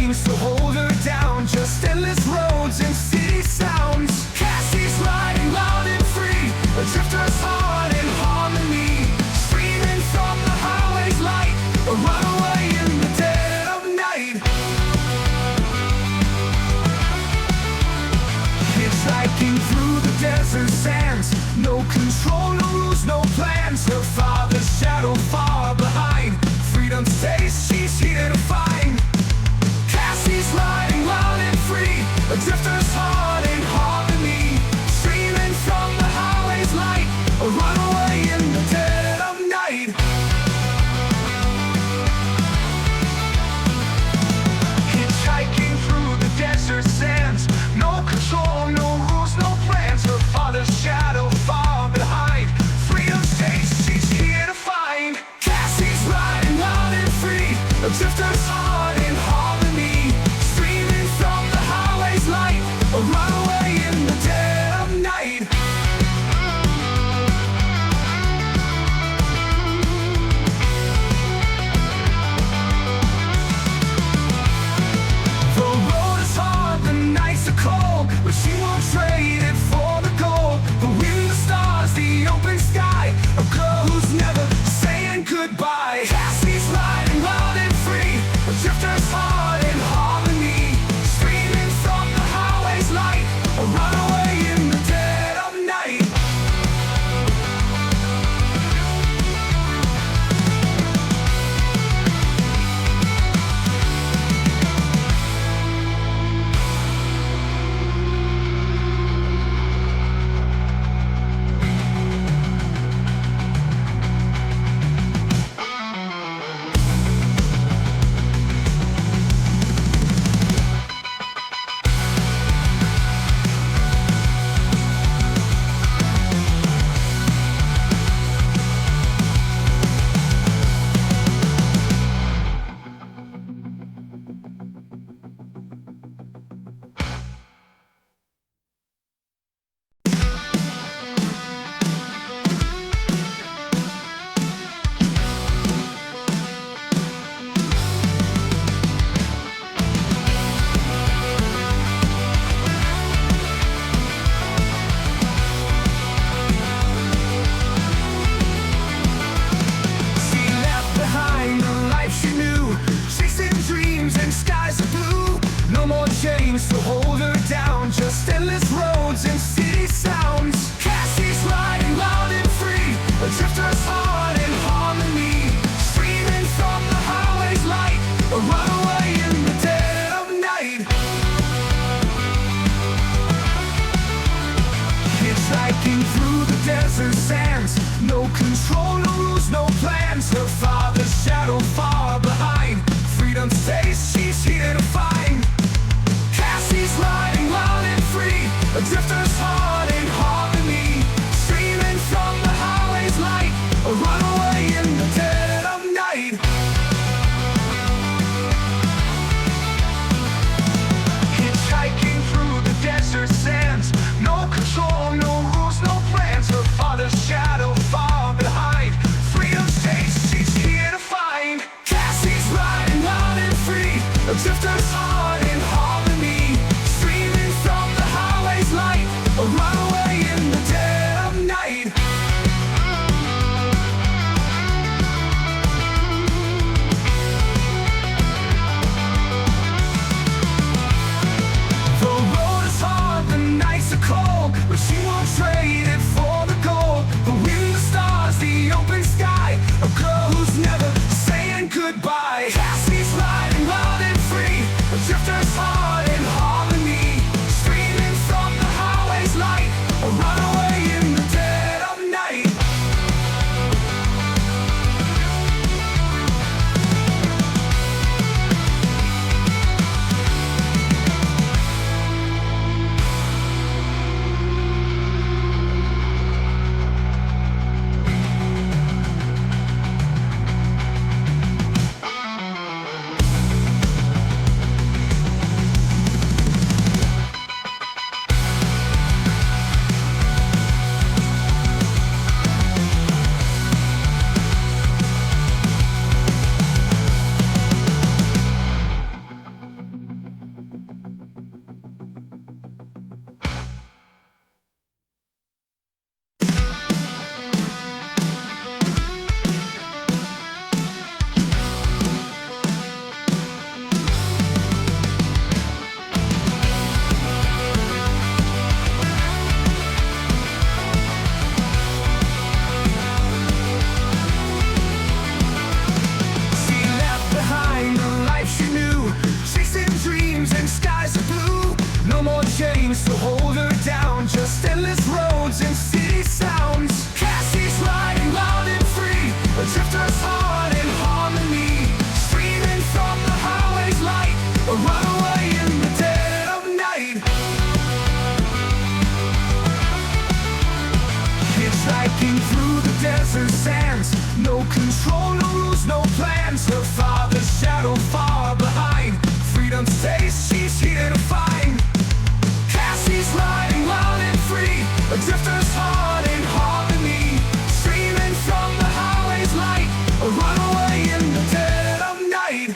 chains to hold her down, just endless roads and city sounds. Cassie's riding loud and free, a drifter's heart in harmony, streaming from the highway's light, a runaway in the dead of night. Hitchhiking through the desert sands, no control, no rules, no plans. Her father's shadow far behind, freedom's taste she's here to find. Cassie's riding loud and free, a drifter's heart in harmony, streaming from the highway's light, a runaway in the dead of night. Hitchhiking through the desert sands, no control, no rules, no plans. Her father's shadow far behind, freedom's taste she's here to find. Cassie's riding loud and free, a drifter's heart in harmony, streaming from the highway's light, a runaway in the dead of night. The road is hard, the nights are cold, but she won't trade it for the gold. The wind, the stars, the open sky, a girl who's never saying goodbye. Cassie's riding loud and free, a drifter's heart in harmony, streaming from the highway's light, a runaway in the dead of night. Chains to hold her down, just endless roads and city sounds. Cassie's riding loud and free, a drifter's heart in harmony, streaming from the highway's light, a runaway in the dead of night. Hitchhiking through the desert sands, no control, no rules, no plans. Her father's shadow far behind, freedom's taste she's here to find. Cassie's riding loud and free, a drifter's heart in harmony, streaming from the highway's light, a runaway in the dead of night. Hitchhiking through the desert sands, no control, no rules, no plans. Her father's shadow far behind, freedom's taste she's here to find. Cassie's riding loud and free, a drifter's heart in harmony, streaming from the highway's light, a runaway in the dead of night. The road is hard, the nights are cold, but she won't trade it for the gold. The wind, the stars, the open sky, a girl who's never saying goodbye. Cassie's riding loud and free, a drifter's heart in harmony, streaming from the highway's light, just endless roads and city sounds. Cassie's riding loud and free, a drifter's heart in harmony, streaming from the highway's light, a runaway in the dead of night. Hitchhiking through the desert sands, no control, no rules, no plans. Her father's shadow far behind, freedom's taste she's here to find. Cassie's riding wild and free, a drifter's heart in harmony, streaming from the highway's light, a runaway in the dead of night.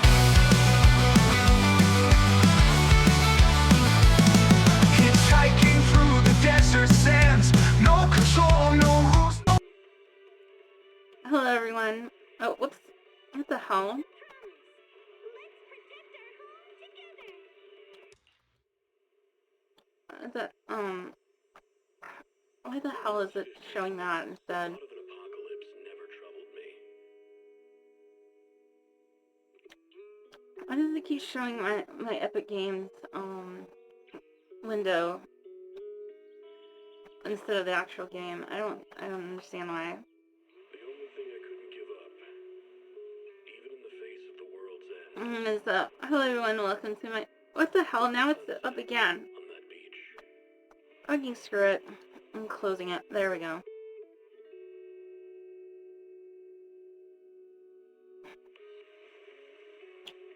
Hitchhiking through the desert sands, no control, no rules, no... Hello everyone. Oh, whoops. What the hell? Is that, why the hell is it showing that instead? Why does it keep showing my Epic Games, window instead of the actual game? I don't understand why. Is up? Hello everyone, welcome to my... What the hell? Now it's up again. Fucking screw it. I'm closing it. There we go.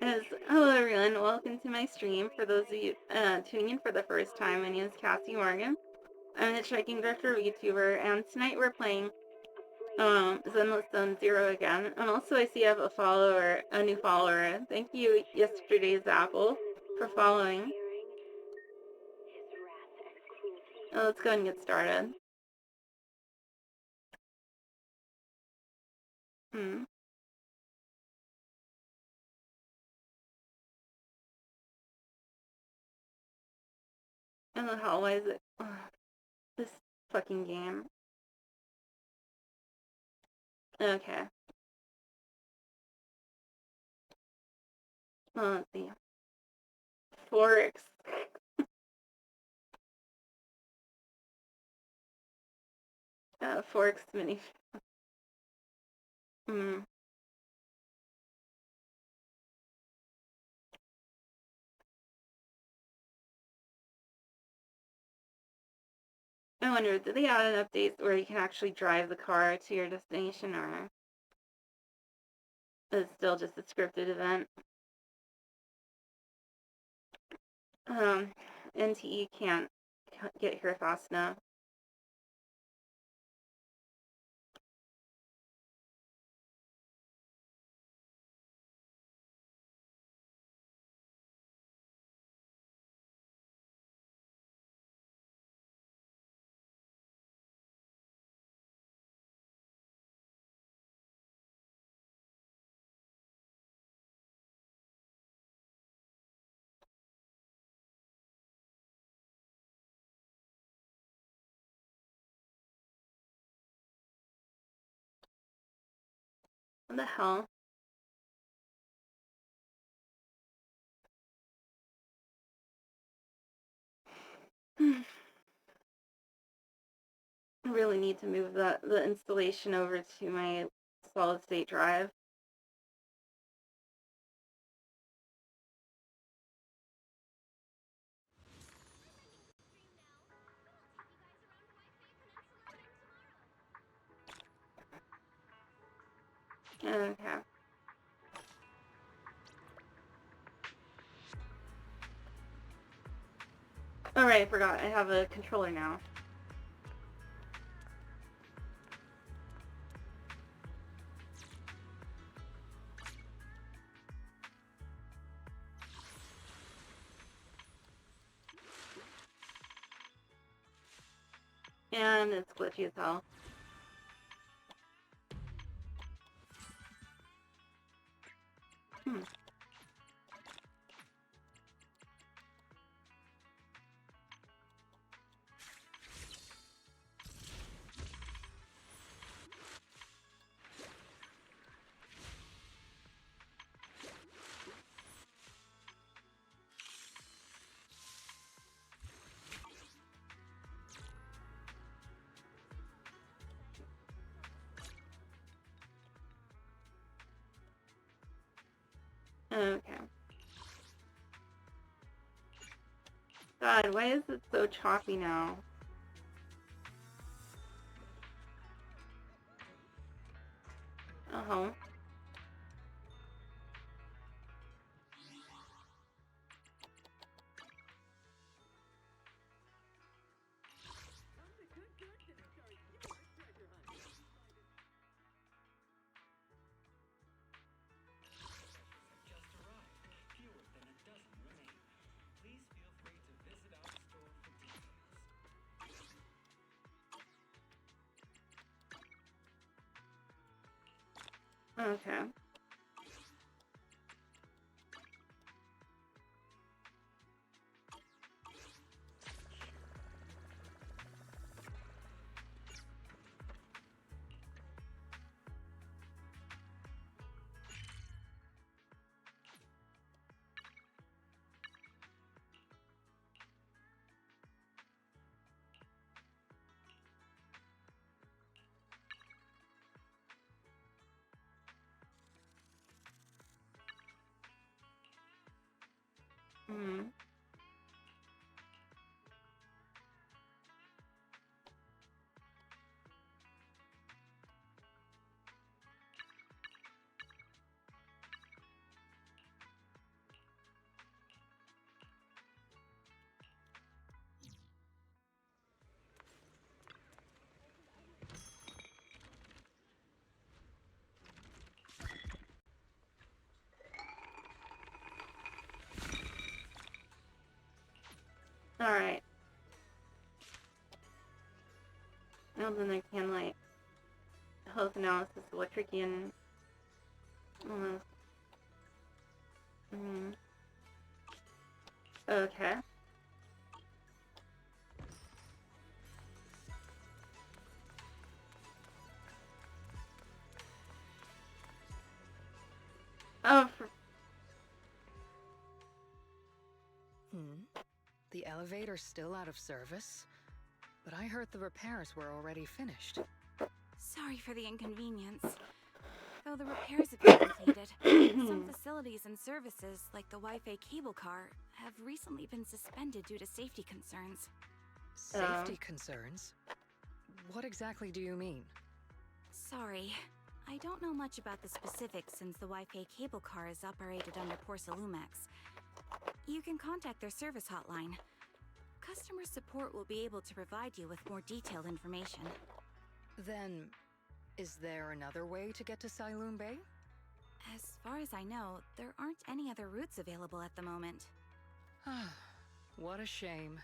Hello everyone, welcome to my stream. For those of you tuning in for the first time, my name is Cassie Morgan. I'm a hitchhiking director, YouTuber, and tonight we're playing Zenless Zone Zero again. And also I see I have a new follower. Thank you, Yesterday's Apple, for following. Let's go ahead and get started. And the hell, why is it... this fucking game. Okay. Well, let's see. Forex. Forex mini. I wonder, did they add an update where you can actually drive the car to your destination, or is it still just a scripted event? NTE can't get here fast enough. What the hell? I really need to move the installation over to my solid state drive. Okay. Alright, I forgot. I have a controller now. And it's glitchy as hell. Okay. God, why is it so choppy now? Oh. Okay. Hmm. Alright. Now then I can, like, health analysis, electric and... Okay. Oh, The elevator's still out of service? But I heard the repairs were already finished. Sorry for the inconvenience. Though the repairs have been completed, some facilities and services, like the Wi-Fi cable car, have recently been suspended due to safety concerns. Safety concerns? What exactly do you mean? Sorry, I don't know much about the specifics since the Wi-Fi cable car is operated under Porcelumex. You can contact their service hotline. Customer support will be able to provide you with more detailed information. Then, is there another way to get to Siloon Bay? As far as I know, there aren't any other routes available at the moment. What a shame.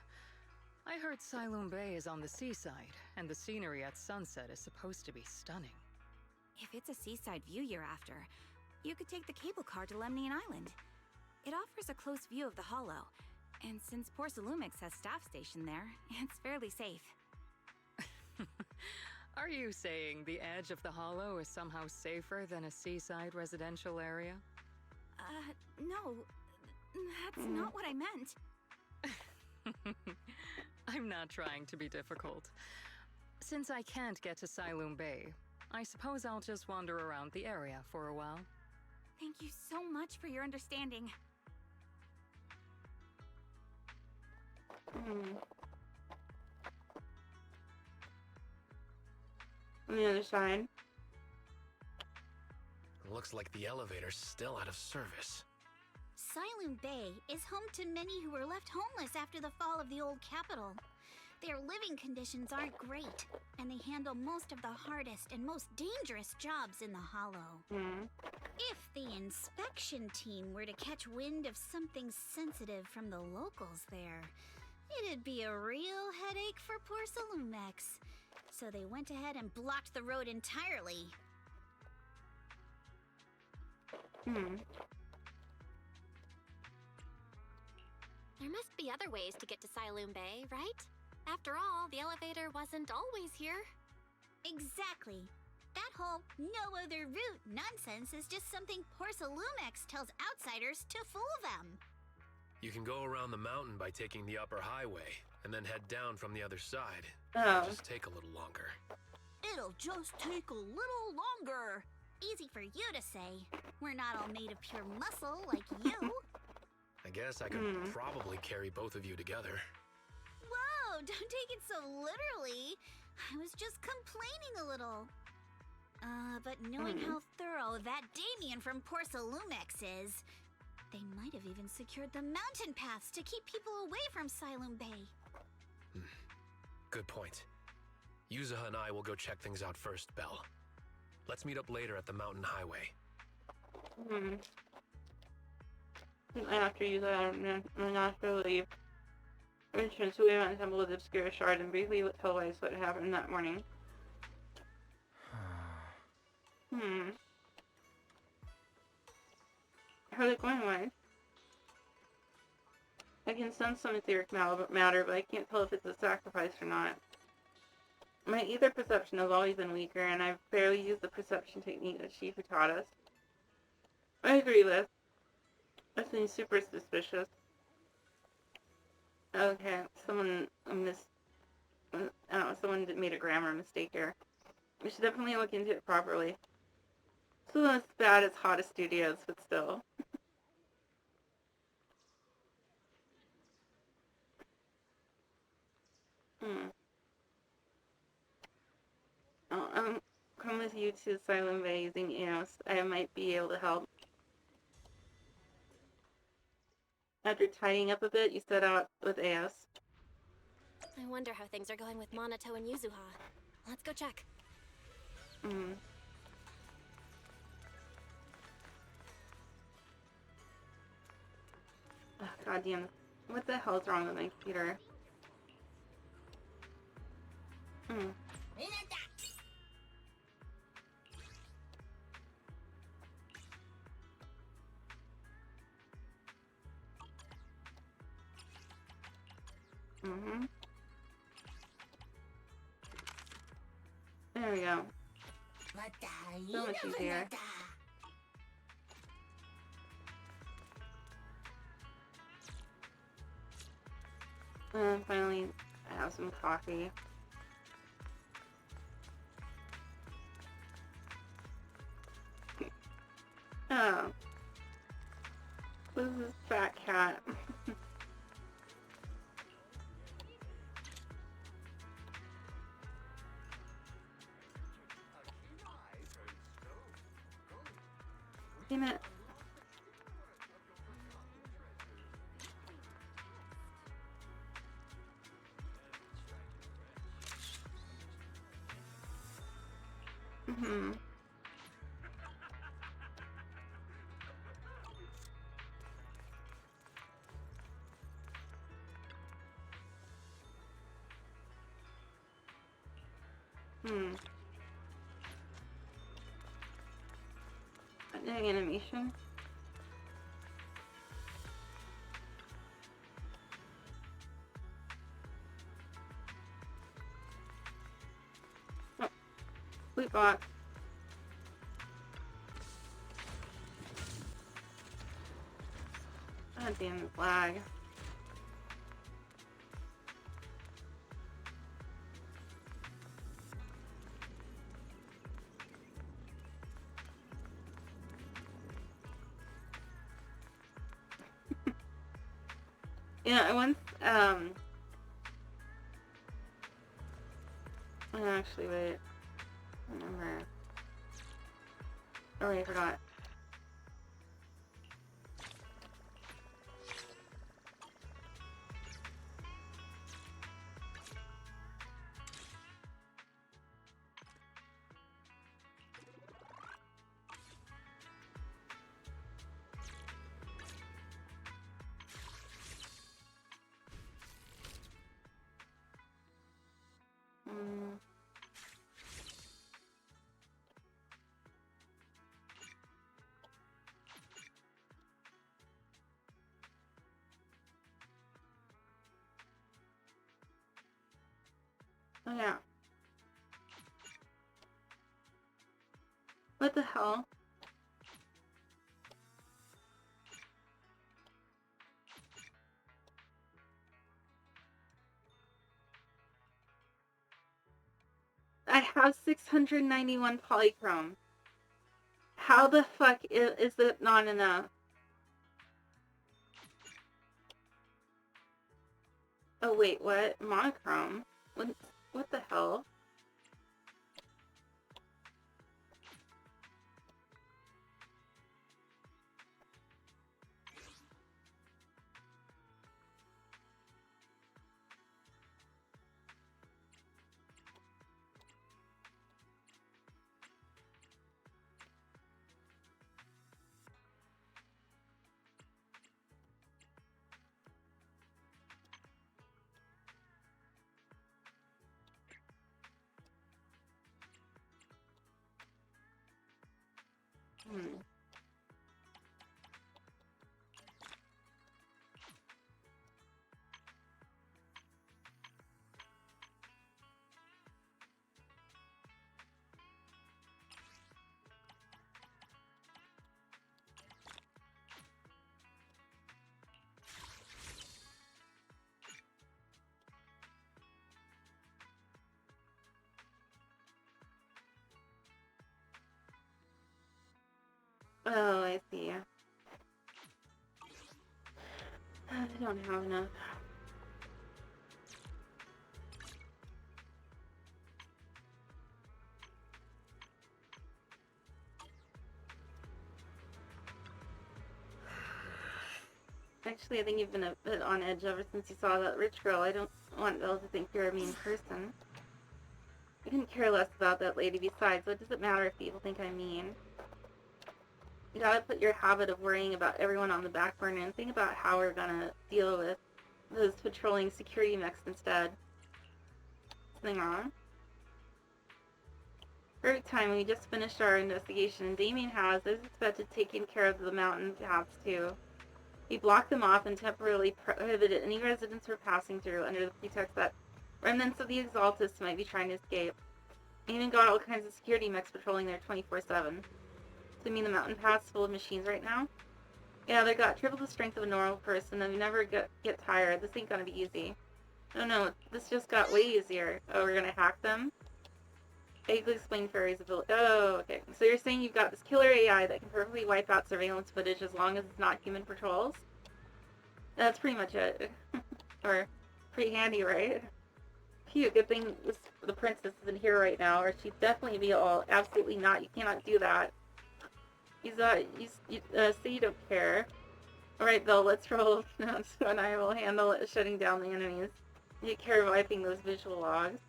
I heard Siloon Bay is on the seaside, and the scenery at sunset is supposed to be stunning. If it's a seaside view you're after, you could take the cable car to Lemnian Island. It offers a close view of the Hollow, and since Porcelumex has staff stationed there, it's fairly safe. Are you saying the edge of the Hollow is somehow safer than a seaside residential area? No. That's not what I meant. I'm not trying to be difficult. Since I can't get to Siloon Bay, I suppose I'll just wander around the area for a while. Thank you so much for your understanding. On the other side. Looks like the elevator's still out of service. Siloon Bay is home to many who were left homeless after the fall of the old capital. Their living conditions aren't great, and they handle most of the hardest and most dangerous jobs in the Hollow. If the inspection team were to catch wind of something sensitive from the locals there, it'd be a real headache for Porcelumex. So they went ahead and blocked the road entirely. There must be other ways to get to Siloon Bay, right? After all, the elevator wasn't always here. Exactly. That whole no other route nonsense is just something Porcelumex tells outsiders to fool them. You can go around the mountain by taking the upper highway, and then head down from the other side. Oh. It'll just take a little longer. It'll just take a little longer. easy for you to say. We're not all made of pure muscle like you. I guess I could probably carry both of you together. Whoa, don't take it so literally. I was just complaining a little. But knowing how thorough that Damien from Porcelumex is, they might have even secured the mountain paths to keep people away from Siloam Bay. Good point. Yuzuha and I will go check things out first, Belle. Let's meet up later at the mountain highway. After you I'm not to leave. Entrance to the temple with obscure shard and briefly tell Weiss what happened that morning. How's it going, Weiss? I can sense some etheric matter, but I can't tell if it's a sacrifice or not. My ether perception has always been weaker, and I've barely used the perception technique that Shifu taught us. I agree, Liz. That seems super suspicious. Okay, someone someone made a grammar mistake here. We should definitely look into it properly. It's not as bad as Hottest Studios, but still. Come with you to Siloam Bay using EOS. I might be able to help. After tidying up a bit, you set out with EOS. I wonder how things are going with Monato and Yuzuha. Let's go check. Oh, God damn. What the hell's wrong with my computer? There we go. So much easier. And finally, I have some coffee. Oh. This is this fat cat. Damn it. Doing animation. Oh, loot box. God damn this lag. Yeah, I once, actually, wait. I remember. Oh, wait, I forgot. Oh yeah. What the hell? I have 691 polychrome. How the fuck is it not enough? Oh wait, what? Monochrome? What the hell? Hmm. Oh, I see. I don't have enough. Actually, I think you've been a bit on edge ever since you saw that rich girl. I don't want Belle to think you're a mean person. I couldn't care less about that lady. Besides, what does it matter if people think I'm mean? You gotta put your habit of worrying about everyone on the back burner and think about how we're gonna deal with those patrolling security mechs instead. Something wrong? Perfect time. We just finished our investigation, and Damien has, as expected, taken care of the mountain paths too. He blocked them off and temporarily prohibited any residents from passing through under the pretext that remnants of the Exaltists might be trying to escape. He even got all kinds of security mechs patrolling there 24/7. So you mean the mountain path's full of machines right now? Yeah, they got triple the strength of a normal person, and we never get tired. This ain't gonna be easy. Oh no, this just got way easier. Oh, we're gonna hack them? Vaguely explain Fairy's ability. Oh, okay. So you're saying you've got this killer AI that can perfectly wipe out surveillance footage as long as it's not human patrols? That's pretty much it. Or, pretty handy, right? Phew, good thing the princess isn't here right now, or she'd definitely be all, absolutely not, you cannot do that. You say you don't care. Alright, Belle, let's roll. So and I will handle it, shutting down the enemies. You care of wiping those visual logs.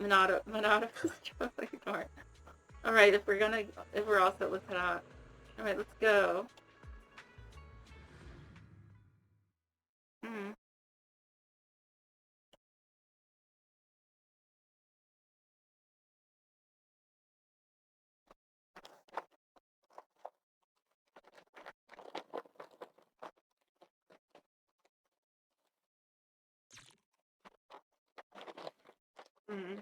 Monado is totally ignored. Alright, if we're all set, let's head out. Alright, let's go. Hmm. Hmm.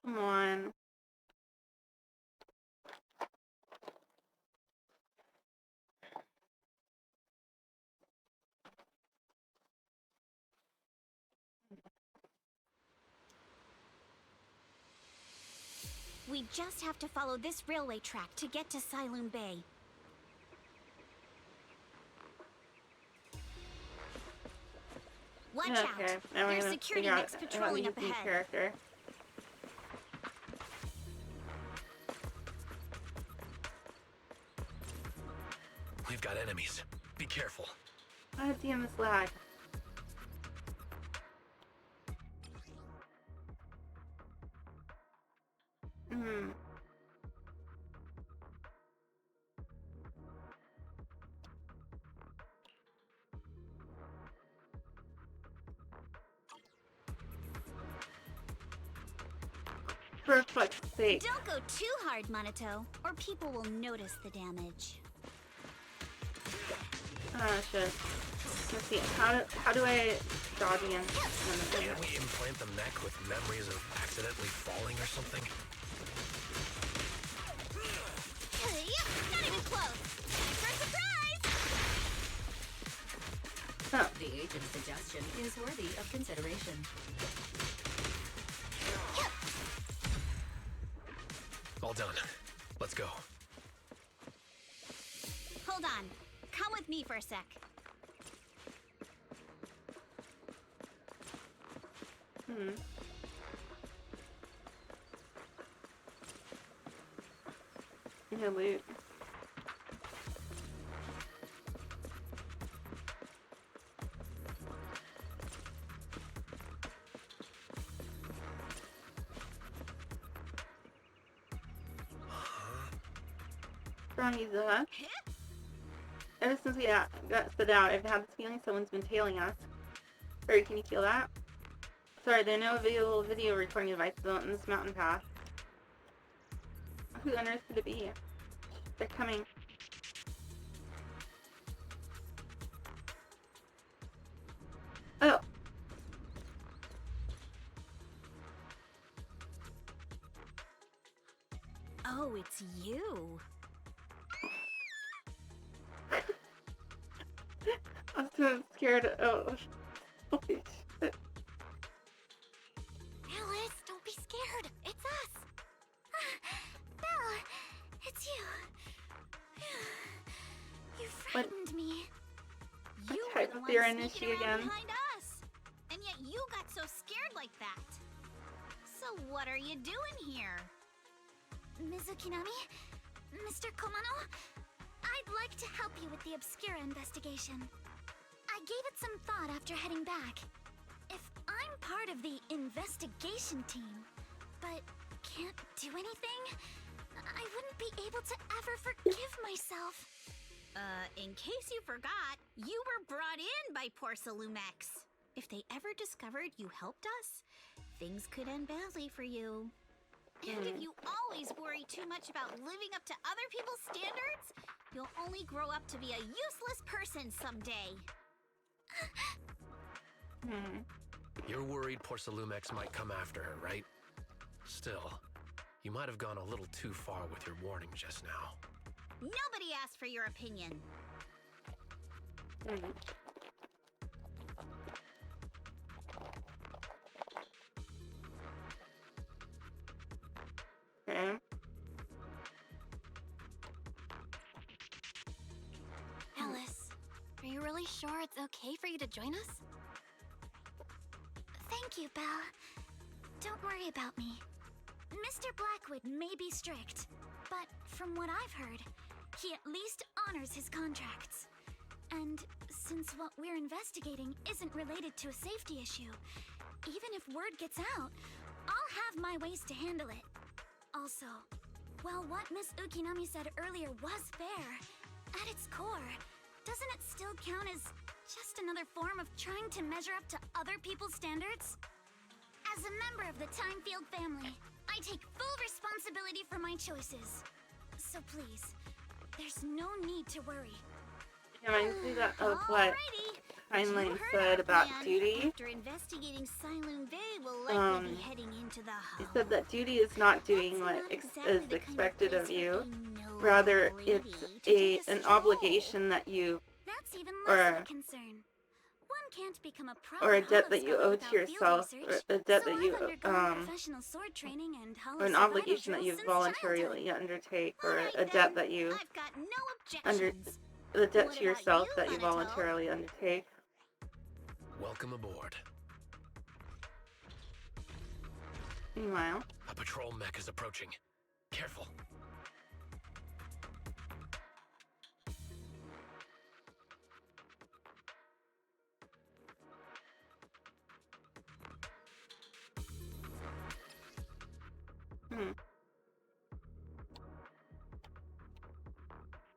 Come on. We just have to follow this railway track to get to Siloon Bay. Watch Okay, out! now we're There's gonna security figure out mechs patrolling how up to use the ahead. character. We've got enemies. Be careful. God damn this lag. Hmm. For fuck's sake. Don't go too hard, Monato, or people will notice the damage. Oh shit. Let's see. How do I dodge again? Can't we implant the mech with memories of accidentally falling or something? Yep, not even close. For a surprise! Oh. The agent's suggestion is worthy of consideration. All done. Let's go. Hold on. Come with me for a sec. Yeah, loot. From you, Zoa. Ever since we got spit out, I've had this feeling someone's been tailing us. Or can you feel that? Sorry, there are no available video recording devices on this mountain path. Who on earth could it be? They're coming. Oh. Oh, it's you. I'm so scared. Oh. Holy shit. Alice, don't be scared. It's us. Belle, it's you. You frightened me. What You were type the of one Theron is sneaking she around again? behind us. And yet you got so scared like that. So what are you doing here? Mizukinami? Mr. Komano? I'd like to help you with the Obscura investigation. I gave it some thought after heading back. If I'm part of the investigation team, but can't do anything, I wouldn't be able to ever forgive myself. In case you forgot, you were brought in by Porcelumex. If they ever discovered you helped us, things could end badly for you. And if you always worry too much about living up to other people's standards, you'll only grow up to be a useless person someday. You're worried Porcelumex might come after her, right? Still, you might have gone a little too far with your warning just now. Nobody asked for your opinion. Okay. Alice, are you really sure it's okay for you to join us? Thank you, Belle. Don't worry about me. Mr. Blackwood may be strict, but from what I've heard, he at least honors his contracts. And since what we're investigating isn't related to a safety issue, even if word gets out, I'll have my ways to handle it. Also, while what Miss Ukinami said earlier was fair, at its core, doesn't it still count as just another form of trying to measure up to other people's standards? As a member of the Timefield family, I take full responsibility for my choices. So please, there's no need to worry. Reminds me that of what Heinlein said about duty. After investigating Silent Bay, we'll likely be heading into the He hub. said that duty is not doing what is expected of you. Rather, it's an obligation that you, That's even or less of a concern. One can't become a pro or a debt that you holoscope owe without to yourself, field or research. a debt So that you, I've undergone professional sword training and or an holo obligation that survival you drills since voluntarily childhood. undertake, or Alright a debt then, that you I've got no under, objections. the debt What to yourself about that you you, Monato? voluntarily undertake. Welcome aboard. Meanwhile, A patrol mech is approaching. Careful.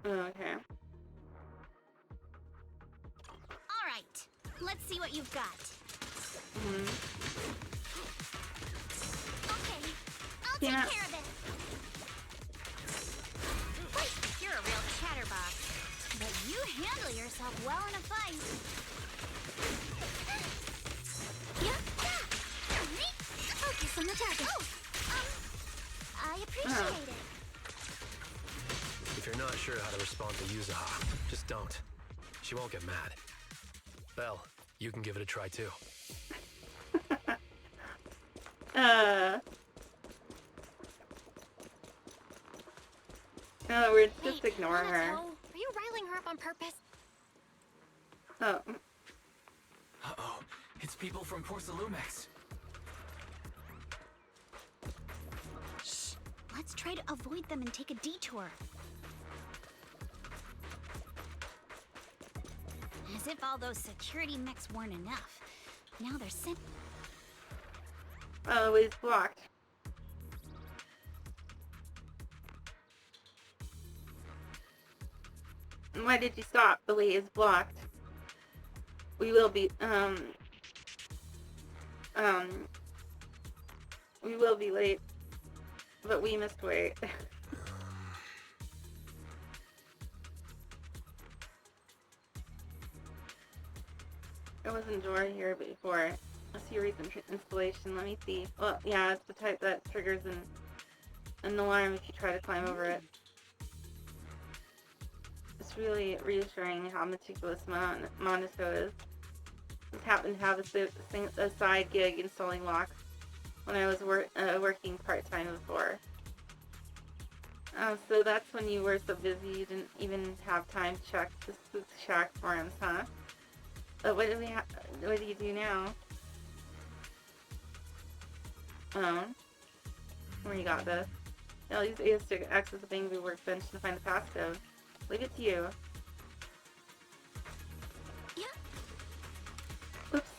okay. Alright, let's see what you've got. Okay, I'll take Damn it. care of it. You're a real chatterbox, but you handle yourself well in a fight. Focus on the target. I appreciate it. If you're not sure how to respond to Yuzaha, just don't. She won't get mad. Belle, you can give it a try too. In other words, Wait, just ignore her. Anato, are you riling her up on purpose? Oh. Uh-oh, it's people from Porsalumex. Shh. Let's try to avoid them and take a detour. As if all those security mechs weren't enough. Now they're sent. Oh, it's blocked. Why did you stop? The way is blocked. We will be, we will be late. But we must wait. There wasn't door here before. Let's see recent installation. Let me see. Well, yeah, it's the type that triggers an alarm if you try to climb over it. It's really reassuring how meticulous Monaco is. Just happened to have a side gig installing locks when I was working part-time before. So that's when you were so busy you didn't even have time to check the spook shack forums, huh? But what do you do now? Where you got this? I'll use AS to access the Bangby workbench to find the passcode. Leave it to you. Yeah. Oops.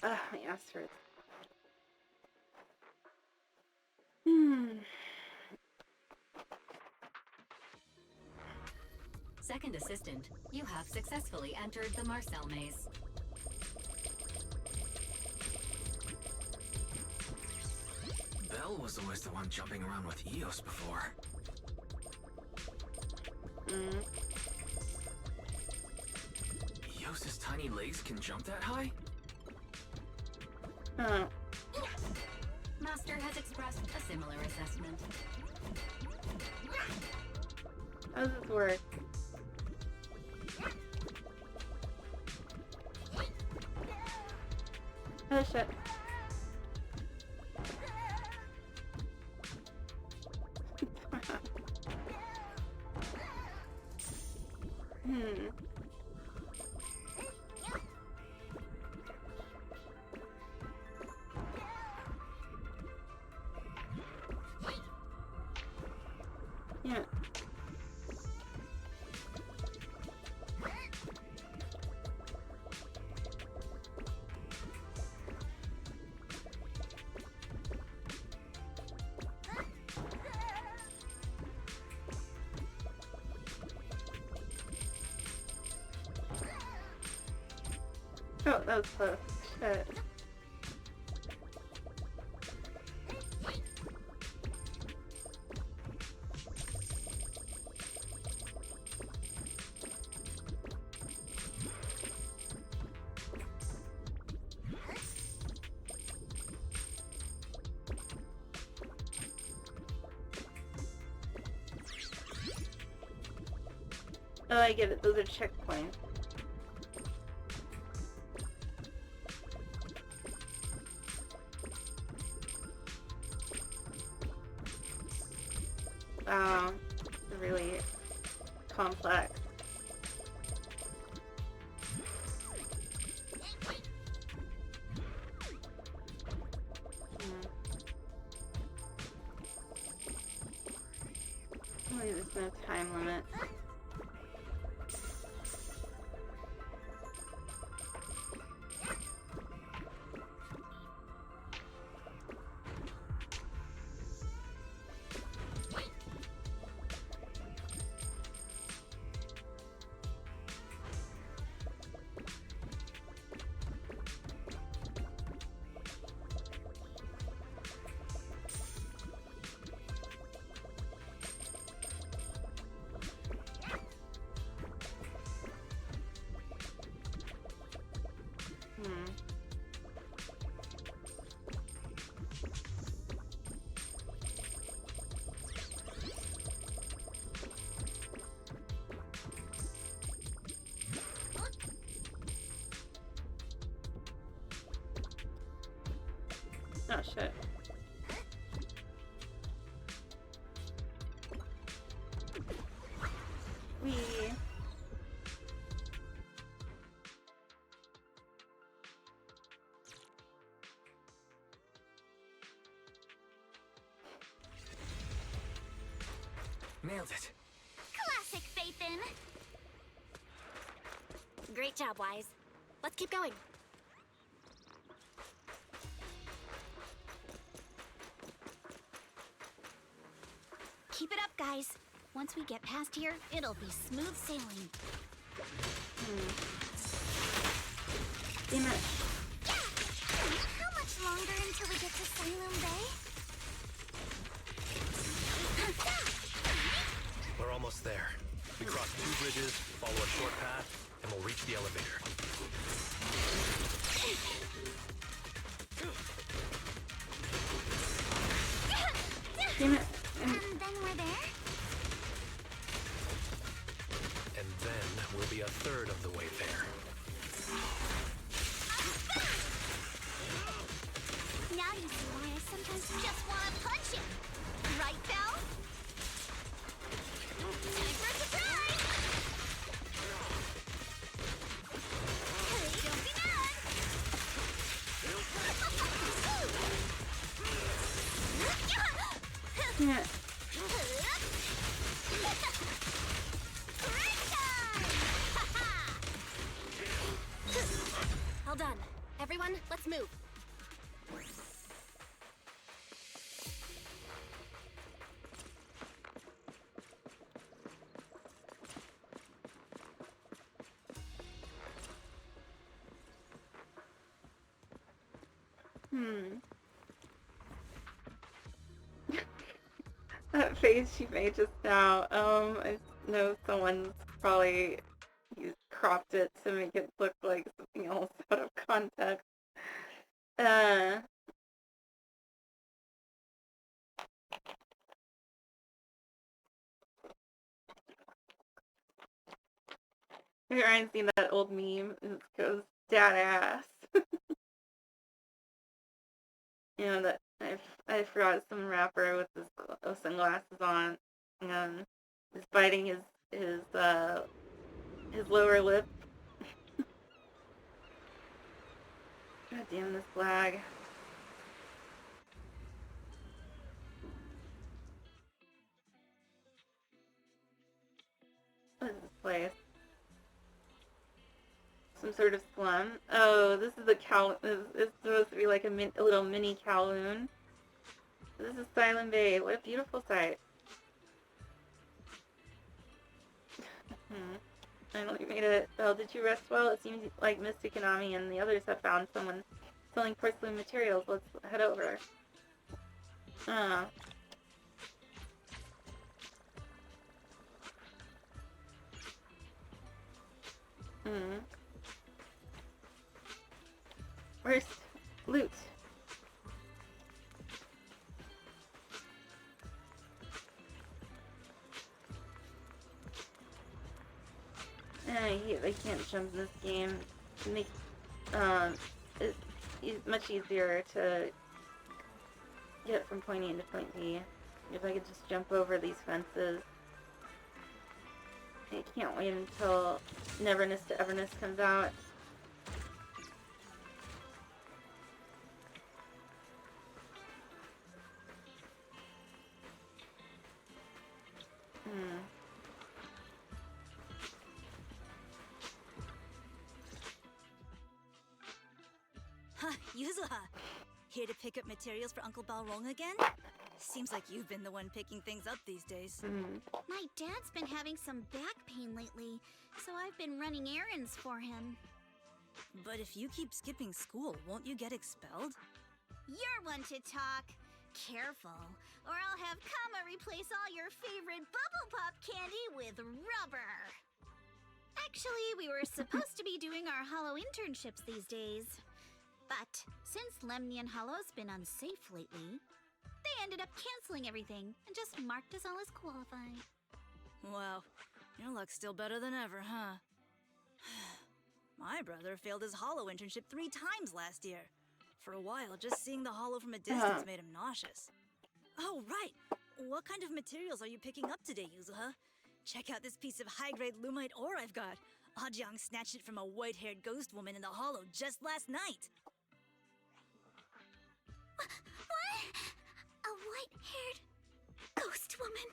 Ugh, my ass hurts. Second assistant, you have successfully entered the Marcel maze. Belle was always the one jumping around with Eos before. Eos's tiny legs can jump that high? Oh. Master has expressed a similar assessment. How does this work? Oh shit. Yeah. Oh, that was close. Shit. Oh, I get it. Those are checkpoints. Wow. It's really complex. Maybe there's no time limit. Oh shit. Wee. Nailed it. Classic, Phaethon. Great job, Wise. Let's keep going. Keep it up, guys. Once we get past here, it'll be smooth sailing. Damn it. How much longer until we get to Siloam Bay? We're almost there. We cross 2 bridges, follow a short path, and we'll reach the elevator. Damn it. And then we're there? And then we'll be a third of the way there. Now you see why I sometimes just want to punch him. Right, Belle? Time for a surprise! Hey, don't be mad! Damn it. Great time! All done. Everyone, let's move. That face she made just now, I know someone's probably cropped it to make it look like something else out of context. Here I seen that old meme, it goes, dad ass. You know, that I forgot some rapper with his sunglasses on, and is biting his lower lip. God damn this lag. What is this place? Some sort of slum. Oh, this is it's supposed to be like a little mini Kowloon. This is Siloam Bay. What a beautiful sight. I only made it. Oh, did you rest well? It seems like Mystic Konami and the others have found someone selling porcelain materials. Let's head over. Where's loot? I can't jump in this game. It's much easier to get from point A to point B. If I could just jump over these fences. I can't wait until Neverness to Everness comes out. Yuzuha, here to pick up materials for Uncle Balrog again? Seems like you've been the one picking things up these days. My dad's been having some back pain lately, so I've been running errands for him. But if you keep skipping school, won't you get expelled? You're one to talk. Careful, or I'll have Kama replace all your favorite Bubble Pop candy with rubber. Actually, we were supposed to be doing our Hollow internships these days. But since Lemnian Hollow's been unsafe lately, they ended up canceling everything and just marked us all as qualified. Wow, your luck's still better than ever, huh? My brother failed his Hollow internship 3 times last year. For a while, just seeing the hollow from a distance made him nauseous. Oh, right! What kind of materials are you picking up today, Yuzuha? Check out this piece of high-grade lumite ore I've got. Ajang snatched it from a white-haired ghost woman in the hollow just last night. What? A white-haired ghost woman?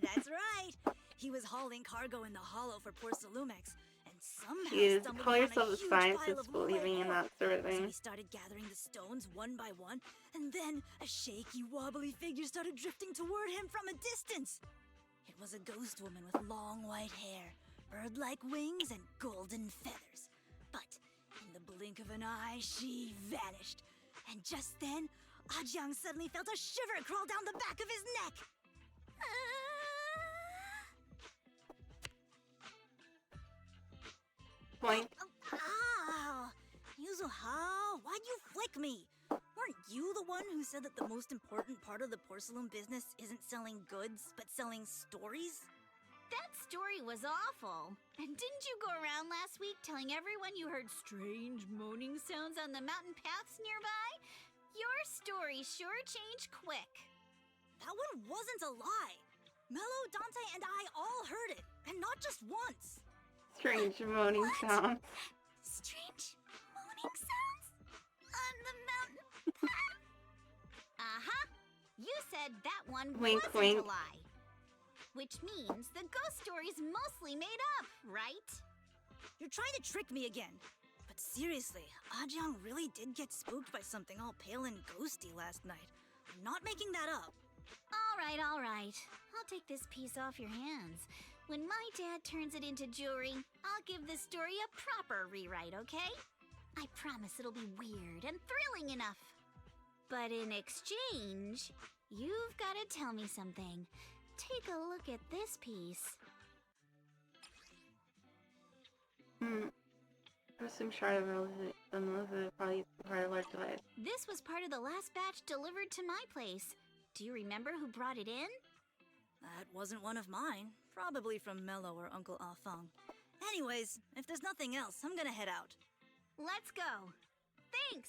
That's right! He was hauling cargo in the hollow for Porcelumex, and somehow Jeez, stumbled call upon yourself a a huge pile scientist of believing lumite in ore. that sort of So thing. he started gathering the stones one by one, and then a shaky, wobbly figure started drifting toward him from a distance. It was a ghost woman with long white hair, bird-like wings, and golden feathers. But in the blink of an eye, she vanished. And just then, Ajang suddenly felt a shiver crawl down the back of his neck. Point. Ow! Yuzuha, why'd you flick me? Weren't you the one who said that the most important part of the porcelain business isn't selling goods, but selling stories? That story was awful. And didn't you go around last week telling everyone you heard strange moaning sounds on the mountain paths nearby? Your story sure changed quick. That one wasn't a lie. Mello, Dante, and I all heard it, and not just once. Strange moaning What? sounds. Strange moaning sounds on the mountain path. Uh-huh. You said that one Wink, wasn't wink. a lie. Which means the ghost story's mostly made up, right? You're trying to trick me again. But seriously, Ajang really did get spooked by something all pale and ghosty last night. I'm not making that up. All right. I'll take this piece off your hands. When my dad turns it into jewelry, I'll give this story a proper rewrite, okay? I promise it'll be weird and thrilling enough. But in exchange, you've got to tell me something. Take a look at this piece. Some shard of Elizabeth probably part of large device. This was part of the last batch delivered to my place. Do you remember who brought it in? That wasn't one of mine. Probably from Mello or Uncle Afeng. Anyways, if there's nothing else, I'm gonna head out. Let's go. Thanks.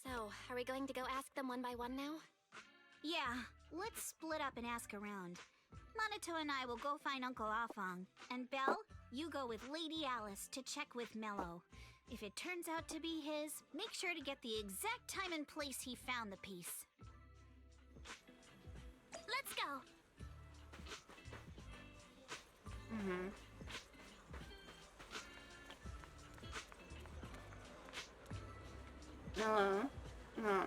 So, are we going to go ask them one by one now? Yeah, let's split up and ask around. Monato and I will go find Uncle Afeng. And Belle, you go with Lady Alice to check with Mello. If it turns out to be his, make sure to get the exact time and place he found the piece. Let's go! Hello? No.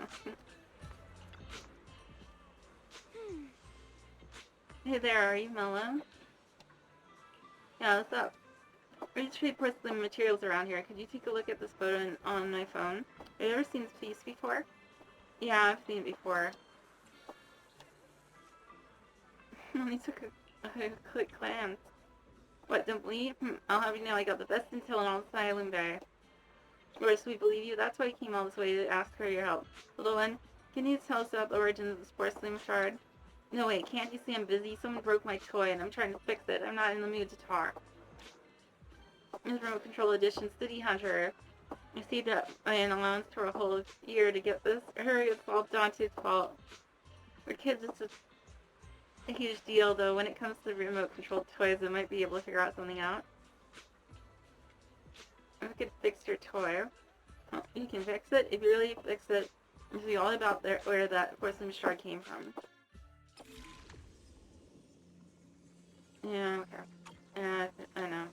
Hey there, are you Mello? Yeah, what's up? I just trade porcelain materials around here. Could you take a look at this photo on my phone? Have you ever seen this piece before? Yeah, I've seen it before. Only took a quick glance. What, don't believe? I'll have you know I got the best intel in all of Silent Bay. Of course, we believe you. That's why we came all this way to ask for your help. Little one, can you tell us about the origins of this porcelain shard? No, wait, can't you see I'm busy? Someone broke my toy and I'm trying to fix it. I'm not in the mood to talk. This remote control edition City Hunter. I saved up an allowance for a whole year to get this. Hurry, it's all Dante's fault. For kids, it's a huge deal, though. When it comes to remote controlled toys, I might be able to figure out something out. I could fix your toy. Oh, you can fix it? If you really fix it, it'll be all about where that porcelain shard came from. Yeah, okay. Yeah, I know.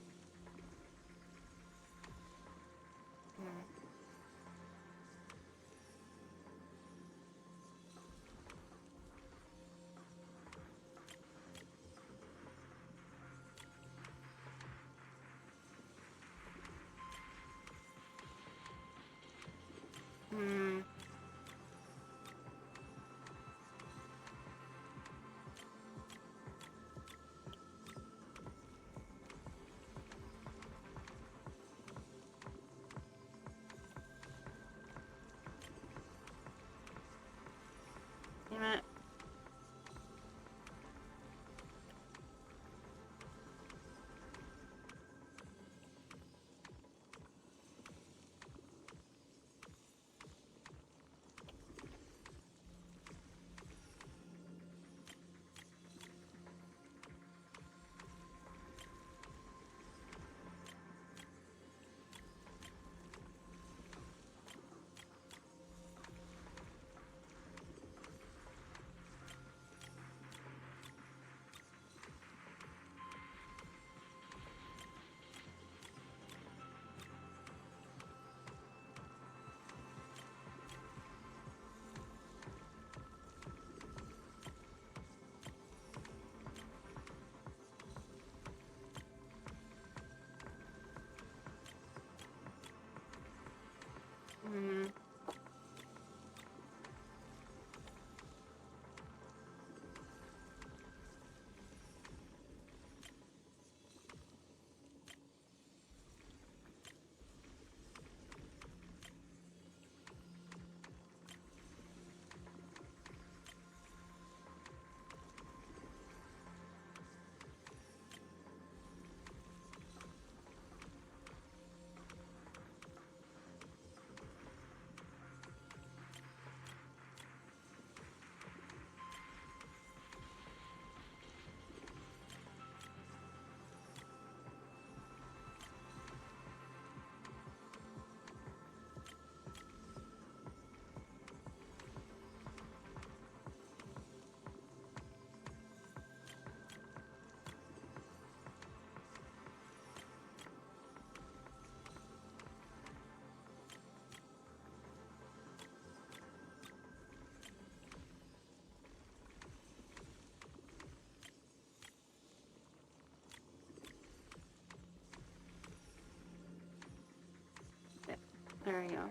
There we go.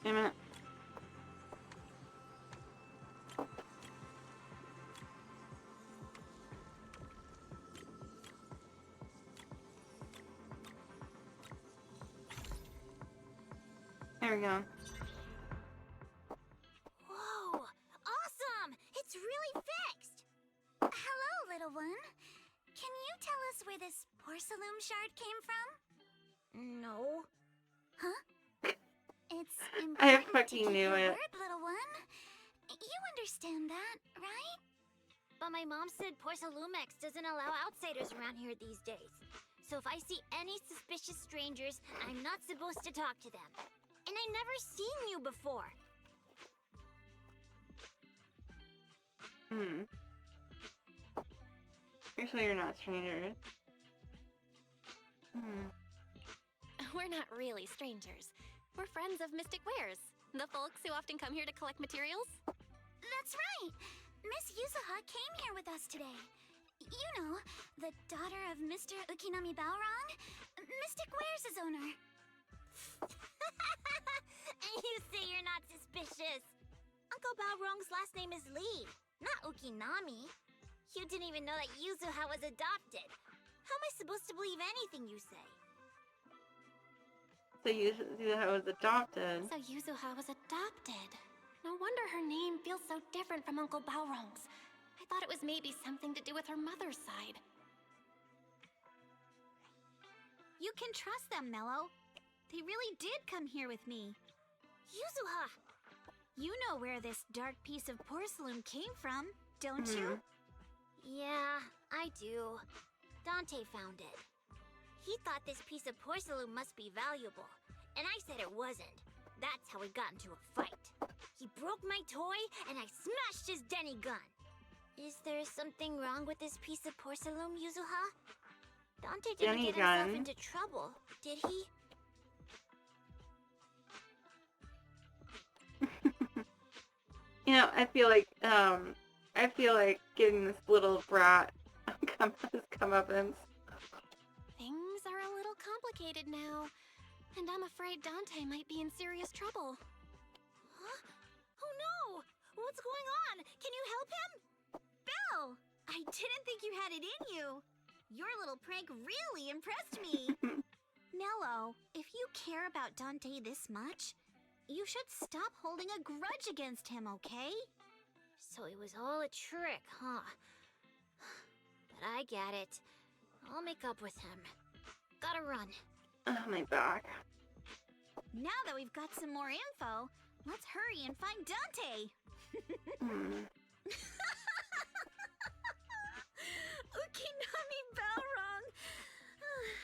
Wait a minute. There we go. Whoa! Awesome! It's really fixed! Hello, little one. Can you tell us where this porcelain shard came from? No. Huh? It's important I to fucking keep knew your it. word, little one. You understand that, right? But my mom said Porcelumex doesn't allow outsiders around here these days. So if I see any suspicious strangers, I'm not supposed to talk to them. And I never seen you before. Actually, you're not strangers. We're not really strangers. We're friends of Mystic Wares, the folks who often come here to collect materials. That's right. Miss Yuzuha came here with us today. You know, the daughter of Mr. Ukinami Balrog, Mystic Wares' owner. And you say you're not suspicious. Uncle Balrog's last name is Lee, not Ukinami. You didn't even know that Yuzuha was adopted. How am I supposed to believe anything you say? So Yuzuha was adopted. So Yuzuha was adopted. No wonder her name feels so different from Uncle Balrog's. I thought it was maybe something to do with her mother's side. You can trust them, Mello. They really did come here with me. Yuzuha! You know where this dark piece of porcelain came from, don't you? Yeah, I do. Dante found it. He thought this piece of porcelain must be valuable, and I said it wasn't. That's how we got into a fight. He broke my toy, and I smashed his Denny gun. Is there something wrong with this piece of porcelain, Yuzuha? Dante didn't Denny get himself gun? into trouble, did he? You know, I feel like getting this little brat comeuppance. Things are a little complicated now, and I'm afraid Dante might be in serious trouble. Huh? Oh no! What's going on? Can you help him? Belle! I didn't think you had it in you. Your little prank really impressed me. Nello, if you care about Dante this much, you should stop holding a grudge against him, okay? So it was all a trick, huh? But I get it. I'll make up with him. Gotta run. Oh, my back. Now that we've got some more info, let's hurry and find Dante. Ukinami Balrog.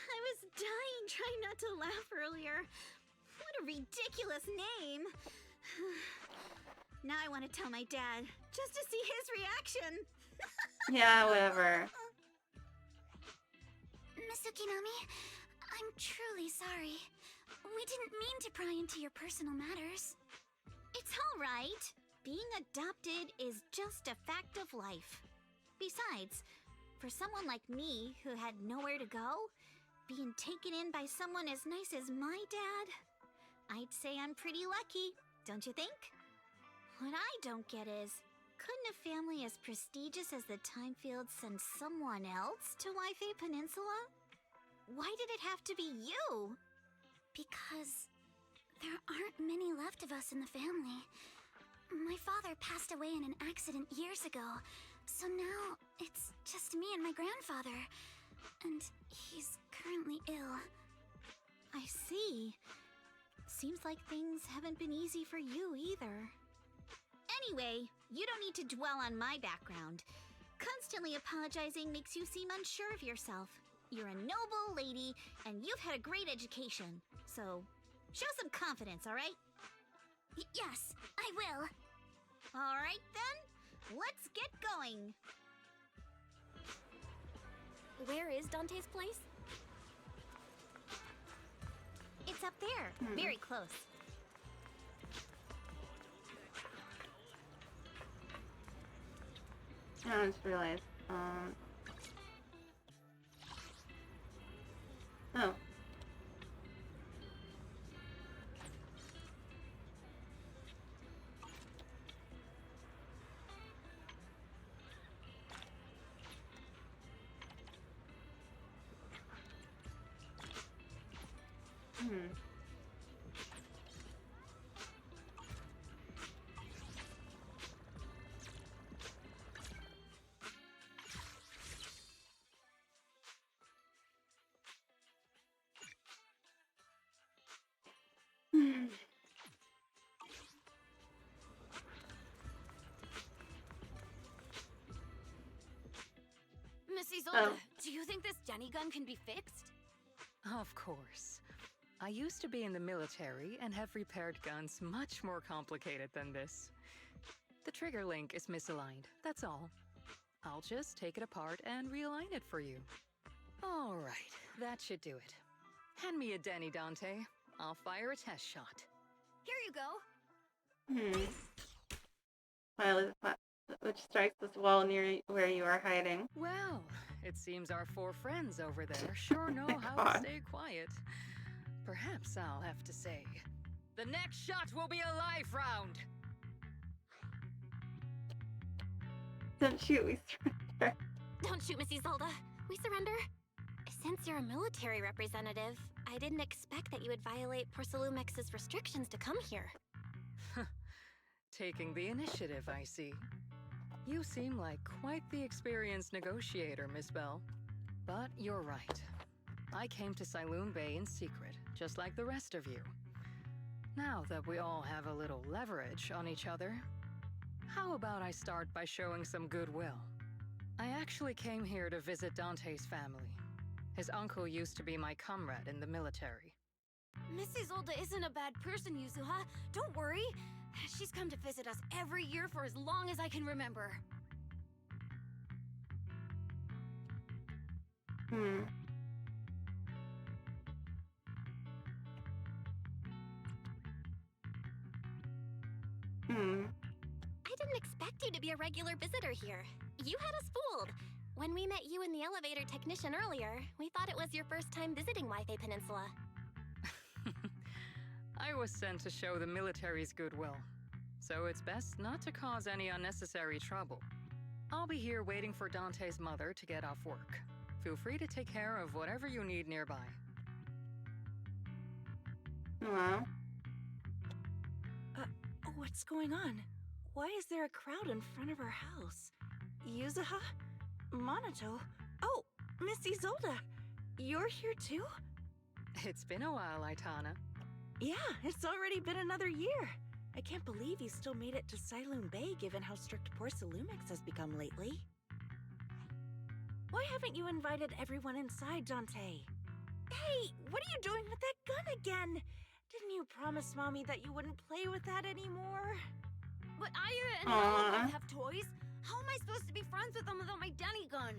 I was dying trying not to laugh earlier. What a ridiculous name. Now I want to tell my dad, just to see his reaction. Yeah, whatever. Miss Ukinami, I'm truly sorry. We didn't mean to pry into your personal matters. It's all right. Being adopted is just a fact of life. Besides, for someone like me who had nowhere to go, being taken in by someone as nice as my dad, I'd say I'm pretty lucky, don't you think? What I don't get is, couldn't a family as prestigious as the Timefields send someone else to Waifei Peninsula? Why did it have to be you? Because there aren't many left of us in the family. My father passed away in an accident years ago, so now it's just me and my grandfather. And he's currently ill. I see. Seems like things haven't been easy for you either. Anyway, you don't need to dwell on my background. Constantly apologizing makes you seem unsure of yourself. You're a noble lady, and you've had a great education. So, show some confidence, alright? Yes, I will. Alright then, let's get going. Where is Dante's place? It's up there, very close. I just realized. Oh. Missy Zolda, Oh. do you think this Jenny gun can be fixed? Of course. I used to be in the military and have repaired guns much more complicated than this. The trigger link is misaligned, that's all. I'll just take it apart and realign it for you. All right, that should do it. Hand me a Denny, Dante. I'll fire a test shot. Here you go. Pilot, which strikes this wall near where you are hiding. Well, it seems our four friends over there sure know how God. to stay quiet. Perhaps I'll have to say, the next shot will be a life round. Don't shoot, we surrender. Don't shoot, Missy Zolda. We surrender. Since you're a military representative, I didn't expect that you would violate Porcelumex's restrictions to come here. Taking the initiative, I see. You seem like quite the experienced negotiator, Miss Bell. But you're right. I came to Saloon Bay in secret, just like the rest of you. Now that we all have a little leverage on each other, how about I start by showing some goodwill? I actually came here to visit Dante's family. His uncle used to be my comrade in the military. Missy Zolda isn't a bad person, Yuzuha. Don't worry. She's come to visit us every year for as long as I can remember. I didn't expect you to be a regular visitor here. You had us fooled. When we met you and the elevator technician earlier, we thought it was your first time visiting Wi-Fi Peninsula. I was sent to show the military's goodwill, so it's best not to cause any unnecessary trouble. I'll be here waiting for Dante's mother to get off work. Feel free to take care of whatever you need nearby. Wow. What's going on? Why is there a crowd in front of our house? Yuzuha? Monato? Oh, Missy Zolda! You're here too? It's been a while, Aitana. Yeah, it's already been another year. I can't believe you still made it to Saloon Bay given how strict Porcelumix has become lately. Why haven't you invited everyone inside, Dante? Hey, what are you doing with that gun again? Didn't you promise Mommy that you wouldn't play with that anymore? But Aya and all of them have toys. How am I supposed to be friends with them without my Denny gun?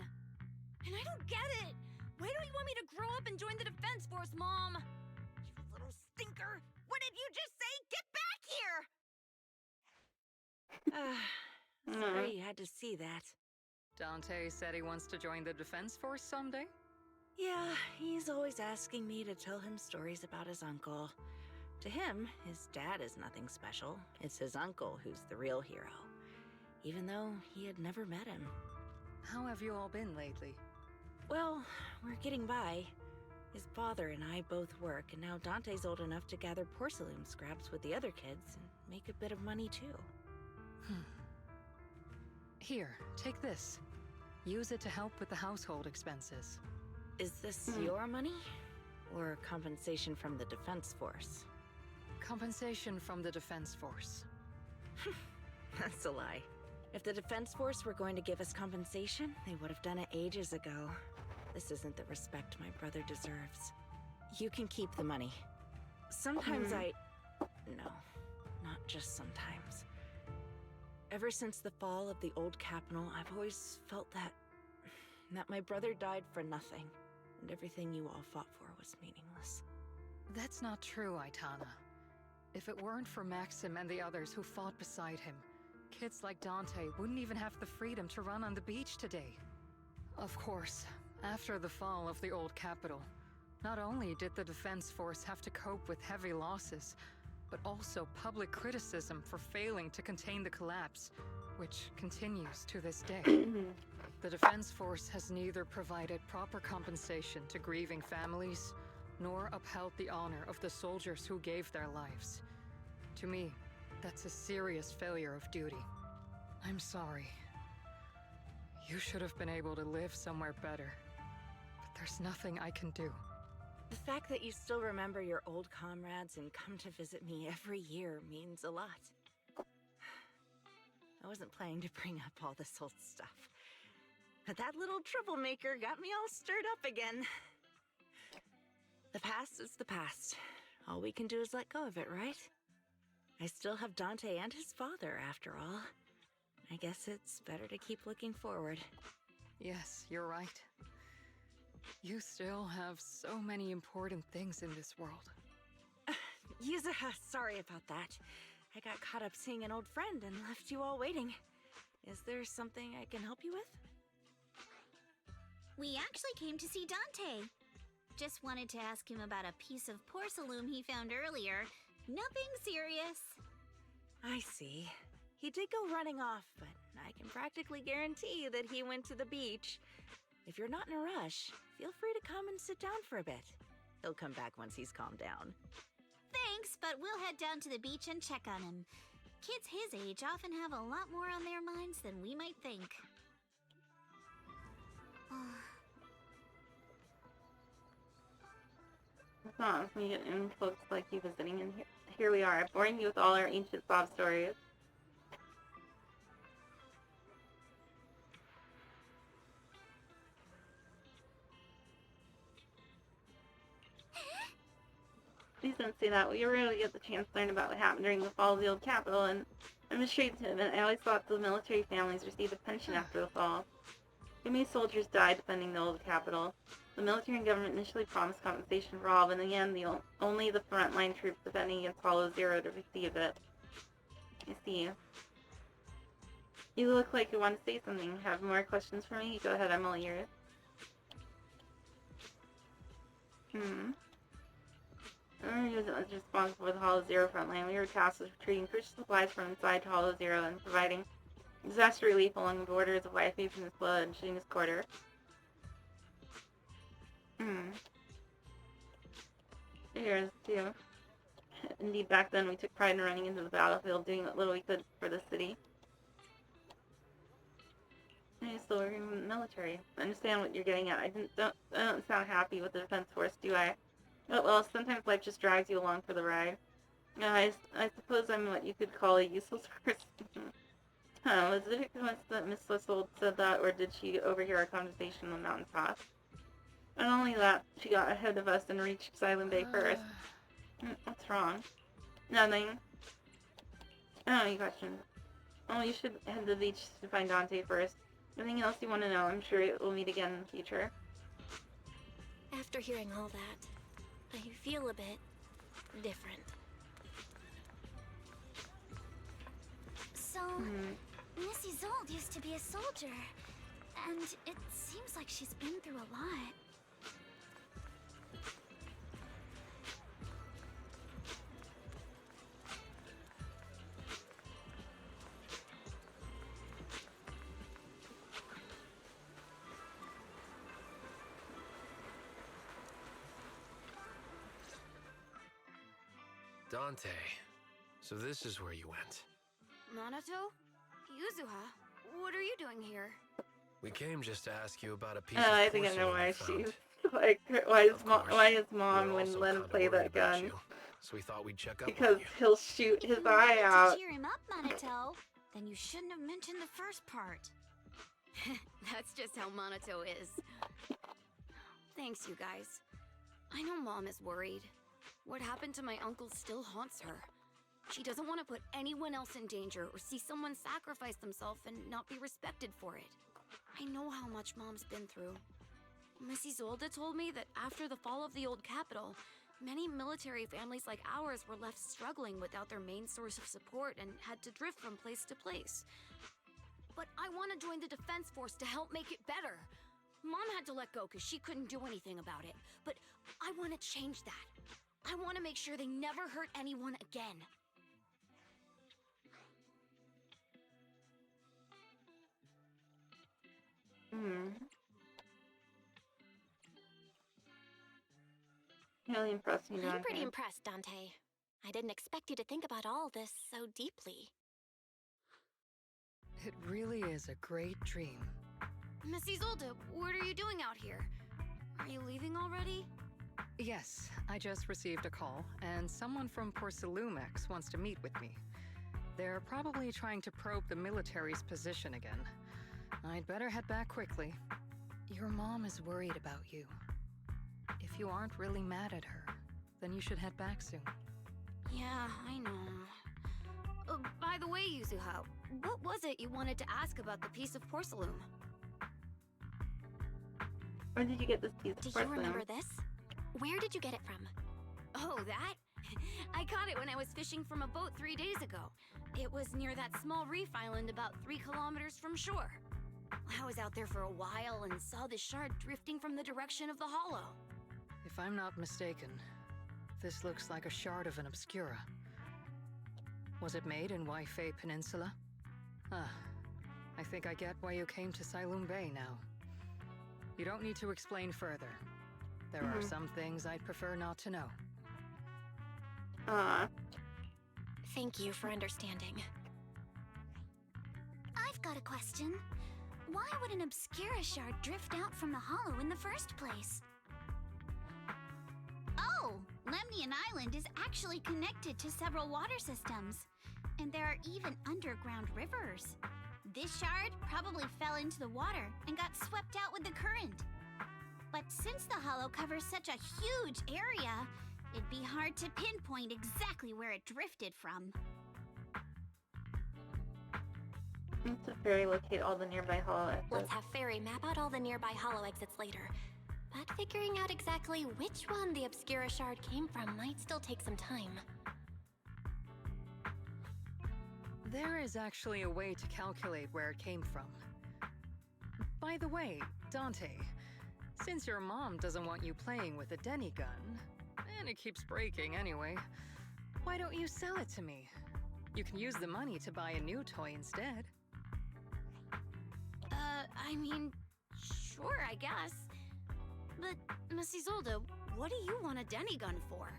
And I don't get it. Why do you want me to grow up and join the Defense Force, Mom? You little stinker. What did you just say? Get back here! Sorry you had to see that. Dante said he wants to join the Defense Force someday? Yeah, he's always asking me to tell him stories about his uncle. To him, his dad is nothing special. It's his uncle who's the real hero, even though he had never met him. How have you all been lately? Well, we're getting by. His father and I both work, and now Dante's old enough to gather porcelain scraps with the other kids and make a bit of money too. Here, take this. Use it to help with the household expenses. Is this your money? Or compensation from the Defense Force? Compensation from the Defense Force. That's a lie. If the Defense Force were going to give us compensation, they would have done it ages ago. This isn't the respect my brother deserves. You can keep the money. Sometimes No, not just sometimes. Ever since the fall of the old capital, I've always felt that my brother died for nothing, and everything you all fought for was meaningless. That's not true, Aitana. If it weren't for Maxim and the others who fought beside him, kids like Dante wouldn't even have the freedom to run on the beach today. Of course, after the fall of the old capital, not only did the Defense Force have to cope with heavy losses, but also public criticism for failing to contain the collapse, which continues to this day. The Defense Force has neither provided proper compensation to grieving families, nor upheld the honor of the soldiers who gave their lives. To me, that's a serious failure of duty. I'm sorry. You should have been able to live somewhere better, but there's nothing I can do. The fact that you still remember your old comrades and come to visit me every year means a lot. I wasn't planning to bring up all this old stuff, but that little troublemaker got me all stirred up again. The past is the past. All we can do is let go of it, right? I still have Dante and his father, after all. I guess it's better to keep looking forward. Yes, you're right. You still have so many important things in this world. Yuzuha, sorry about that. I got caught up seeing an old friend and left you all waiting. Is there something I can help you with? We actually came to see Dante. Just wanted to ask him about a piece of porcelain he found earlier. Nothing serious. I see. He did go running off, but I can practically guarantee you that he went to the beach. If you're not in a rush, feel free to come and sit down for a bit. He'll come back once he's calmed down. Thanks, but we'll head down to the beach and check on him. Kids his age often have a lot more on their minds than we might think. It's not me and folks like you visiting, and here we are, boring you with all our ancient sob stories. Please don't say that. We rarely get the chance to learn about what happened during the fall of the old capital, and I'm ashamed to admit I always thought the military families received a pension after the fall. Too many soldiers died defending the old capital. The military and government initially promised compensation for all, but in the end, only the frontline troops defending against Hollow Zero to receive it. I see. You look like you want to say something. Have more questions for me? Go ahead, I'm all ears. He was responsible for the Hollow Zero frontline. We were tasked with retrieving crucial supplies from inside Hollow Zero and providing disaster relief along the borders of YFA from this blood and shooting his quarter. Here's too. Indeed, back then we took pride in running into the battlefield, doing what little we could for the city. I still work in the military. I understand what you're getting at. I don't sound happy with the Defense Force, do I? Well, sometimes life just drags you along for the ride. I suppose I'm what you could call a useless person. Was it a coincidence that Miss Lissold said that, or did she overhear our conversation on the mountaintop? Not only that, she got ahead of us and reached Silent Bay first. What's wrong? Nothing. I don't have any questions. Oh, you should head to the beach to find Dante first. Anything else you want to know? I'm sure we'll meet again in the future. After hearing all that, I feel a bit different. So, Missy Zold used to be a soldier, and it seems like she's been through a lot. Dante, so this is where you went. Minato? Yuzuha? What are you doing here? We came just to ask you about a piece I of think I know porcelain why we found. she's like, why Of course, his mom we're wouldn't also let him kinda play worried that about gun? you, so we thought we'd check up Because on you. he'll shoot his eye To out. cheer him up, Minato. Then you shouldn't have mentioned the first part. That's just how Minato is. Thanks, you guys. I know Mom is worried. What happened to my uncle still haunts her. She doesn't want to put anyone else in danger or see someone sacrifice themselves and not be respected for it. I know how much Mom's been through. Missy Zolda told me that after the fall of the old capital, Many military families like ours were left struggling without their main source of support and had to drift from place to place. But I want to join the Defense Force to help make it better. Mom had to let go because she couldn't do anything about it. But I want to change that. I want to make sure they never hurt anyone again. Really impressed me, I'm Dante. pretty impressed, Dante. I didn't expect you to think about all this so deeply. It really is a great dream. Miss Isolde, what are you doing out here? Are you leaving already? Yes, I just received a call, and someone from Porcelumex wants to meet with me. They're probably trying to probe the military's position again. I'd better head back quickly. Your mom is worried about you. If you aren't really mad at her, then you should head back soon. Yeah, I know. By the way, Yuzuha, what was it you wanted to ask about the piece of porcelain? Where did you get this piece of Do you porcelain? remember this? Where did you get it from? Oh, that? I caught it when I was fishing from a boat 3 days ago. It was near that small reef island about 3 kilometers from shore. I was out there for a while and saw the shard drifting from the direction of the hollow. If I'm not mistaken, this looks like a shard of an Obscura. Was it made in Waifei Peninsula? Ah, I think I get why you came to Sailoon Bay now. You don't need to explain further. There are some things I'd prefer not to know. Thank you for understanding. I've got a question. Why would an Obscura shard drift out from the hollow in the first place? Oh, Lemnian Island is actually connected to several water systems. And there are even underground rivers. This shard probably fell into the water and got swept out with the current. But since the hollow covers such a huge area, it'd be hard to pinpoint exactly where it drifted from. Let's have Fairy locate all the nearby hollow exits. Let's have Fairy map out all the nearby hollow exits later. But figuring out exactly which one the Obscura shard came from might still take some time. There is actually a way to calculate where it came from. By the way, Dante, since your mom doesn't want you playing with a Denny gun, and it keeps breaking anyway, why don't you sell it to me? You can use the money to buy a new toy instead. I mean, sure, I guess. But, Miss Isolde, what do you want a Denny gun for?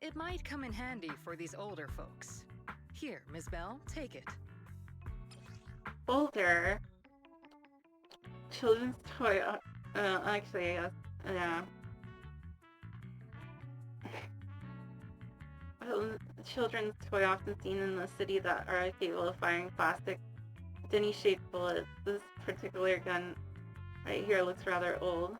It might come in handy for these older folks. Here, Ms. Bell, take it. Older. Children's toy. Actually, yeah. Children's toy often seen in the city that are capable of firing plastic Denny-shaped bullets. This particular gun right here looks rather old.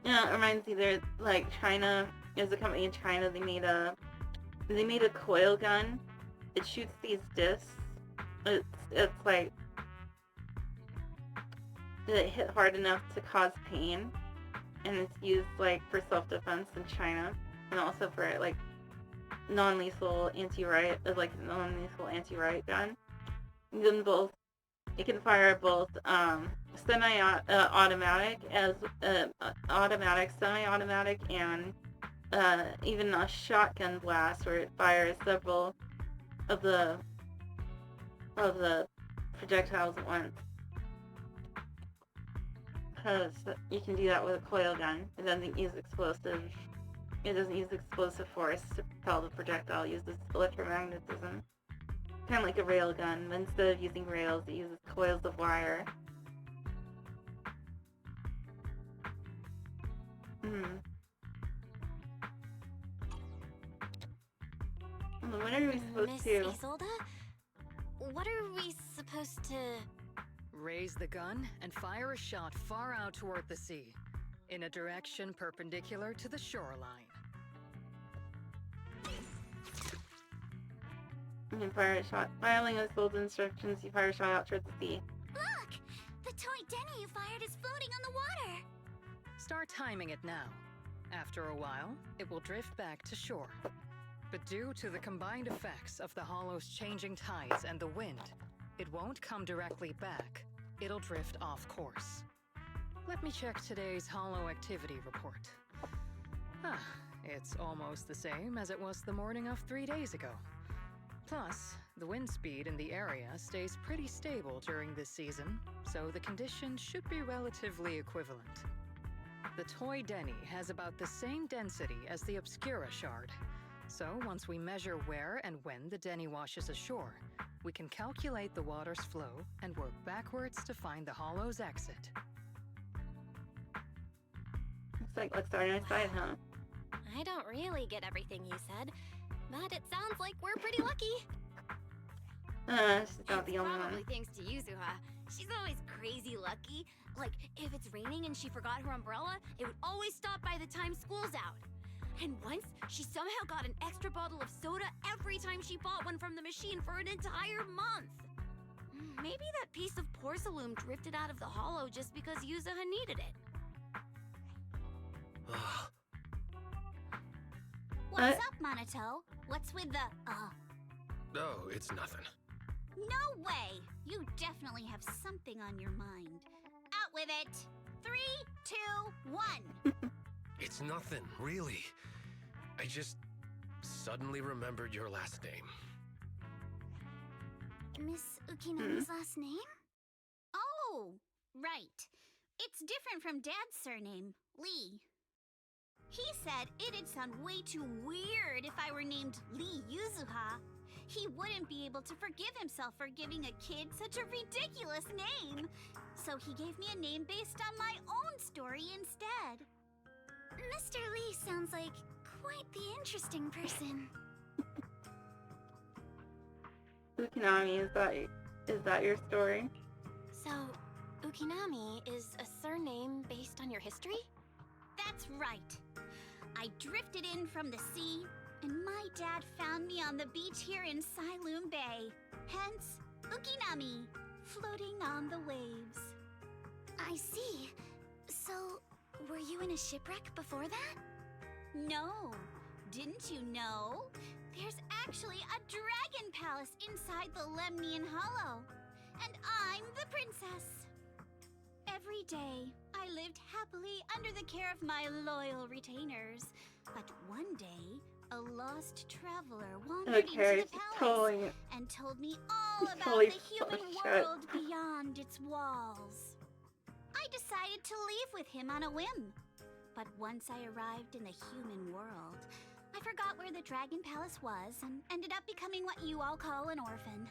Yeah, it reminds me. There's like China. There's a company in China. They made a coil gun. It shoots these discs. It's like it hit hard enough to cause pain, and it's used like for self-defense in China, and also for like non-lethal anti-riot, like non-lethal anti-riot gun. Then both, it can fire both semi-automatic as automatic, semi-automatic, and even a shotgun blast where it fires several of the projectiles at once. Because you can do that with a coil gun. It doesn't use explosive. It doesn't use explosive force to propel the projectile. It uses electromagnetism, kind of like a rail gun. But instead of using rails, it uses coils of wire. What are we supposed Miss to? Isolde? What are we supposed to... Raise the gun and fire a shot far out toward the sea, in a direction perpendicular to the shoreline. You can fire a shot. Following those bold instructions, you fire a shot out towards the sea. Look! The toy Denny you fired is floating on the water! Start timing it now. After a while, it will drift back to shore. But due to the combined effects of the hollow's changing tides and the wind, it won't come directly back. It'll drift off course. Let me check today's hollow activity report. It's almost the same as it was the morning of 3 days ago. Plus, the wind speed in the area stays pretty stable during this season, so the conditions should be relatively equivalent. The toy Denny has about the same density as the Obscura shard. So once we measure where and when the Denny washes ashore, we can calculate the water's flow and work backwards to find the hollow's exit. Looks like let's start on our side, huh? I don't really get everything you said, but it sounds like we're pretty lucky. She's not the only Probably one. thanks to Yuzuha. She's always crazy lucky. Like, if it's raining and she forgot her umbrella, it would always stop by the time school's out. And once, she somehow got an extra bottle of soda every time she bought one from the machine for an entire month. Maybe that piece of porcelain drifted out of the hollow just because Yuzuha needed it. What's up, Monato? What's with the, Oh, it's nothing. No way! You definitely have something on your mind. Out with it! 3, 2, 1! It's nothing, really. I just suddenly remembered your last name. Miss Ukinami's last name? Oh, right. It's different from Dad's surname, Lee. He said it'd sound way too weird if I were named Lee Yuzuha. He wouldn't be able to forgive himself for giving a kid such a ridiculous name. So he gave me a name based on my own story instead. Mr. Lee sounds like quite the interesting person. Ukinami, is that your story? So, Ukinami is a surname based on your history? That's right. I drifted in from the sea, and my dad found me on the beach here in Sailoon Bay. Hence, Ukinami, floating on the waves. I see. So, were you in a shipwreck before that? No. Didn't you know? There's actually a dragon palace inside the Lemnian Hollow. And I'm the princess. Every day, I lived happily under the care of my loyal retainers. But one day, a lost traveler wandered into the palace and told me all about the human world beyond its walls. I decided to leave with him on a whim. But once I arrived in the human world, I forgot where the Dragon Palace was and ended up becoming what you all call an orphan.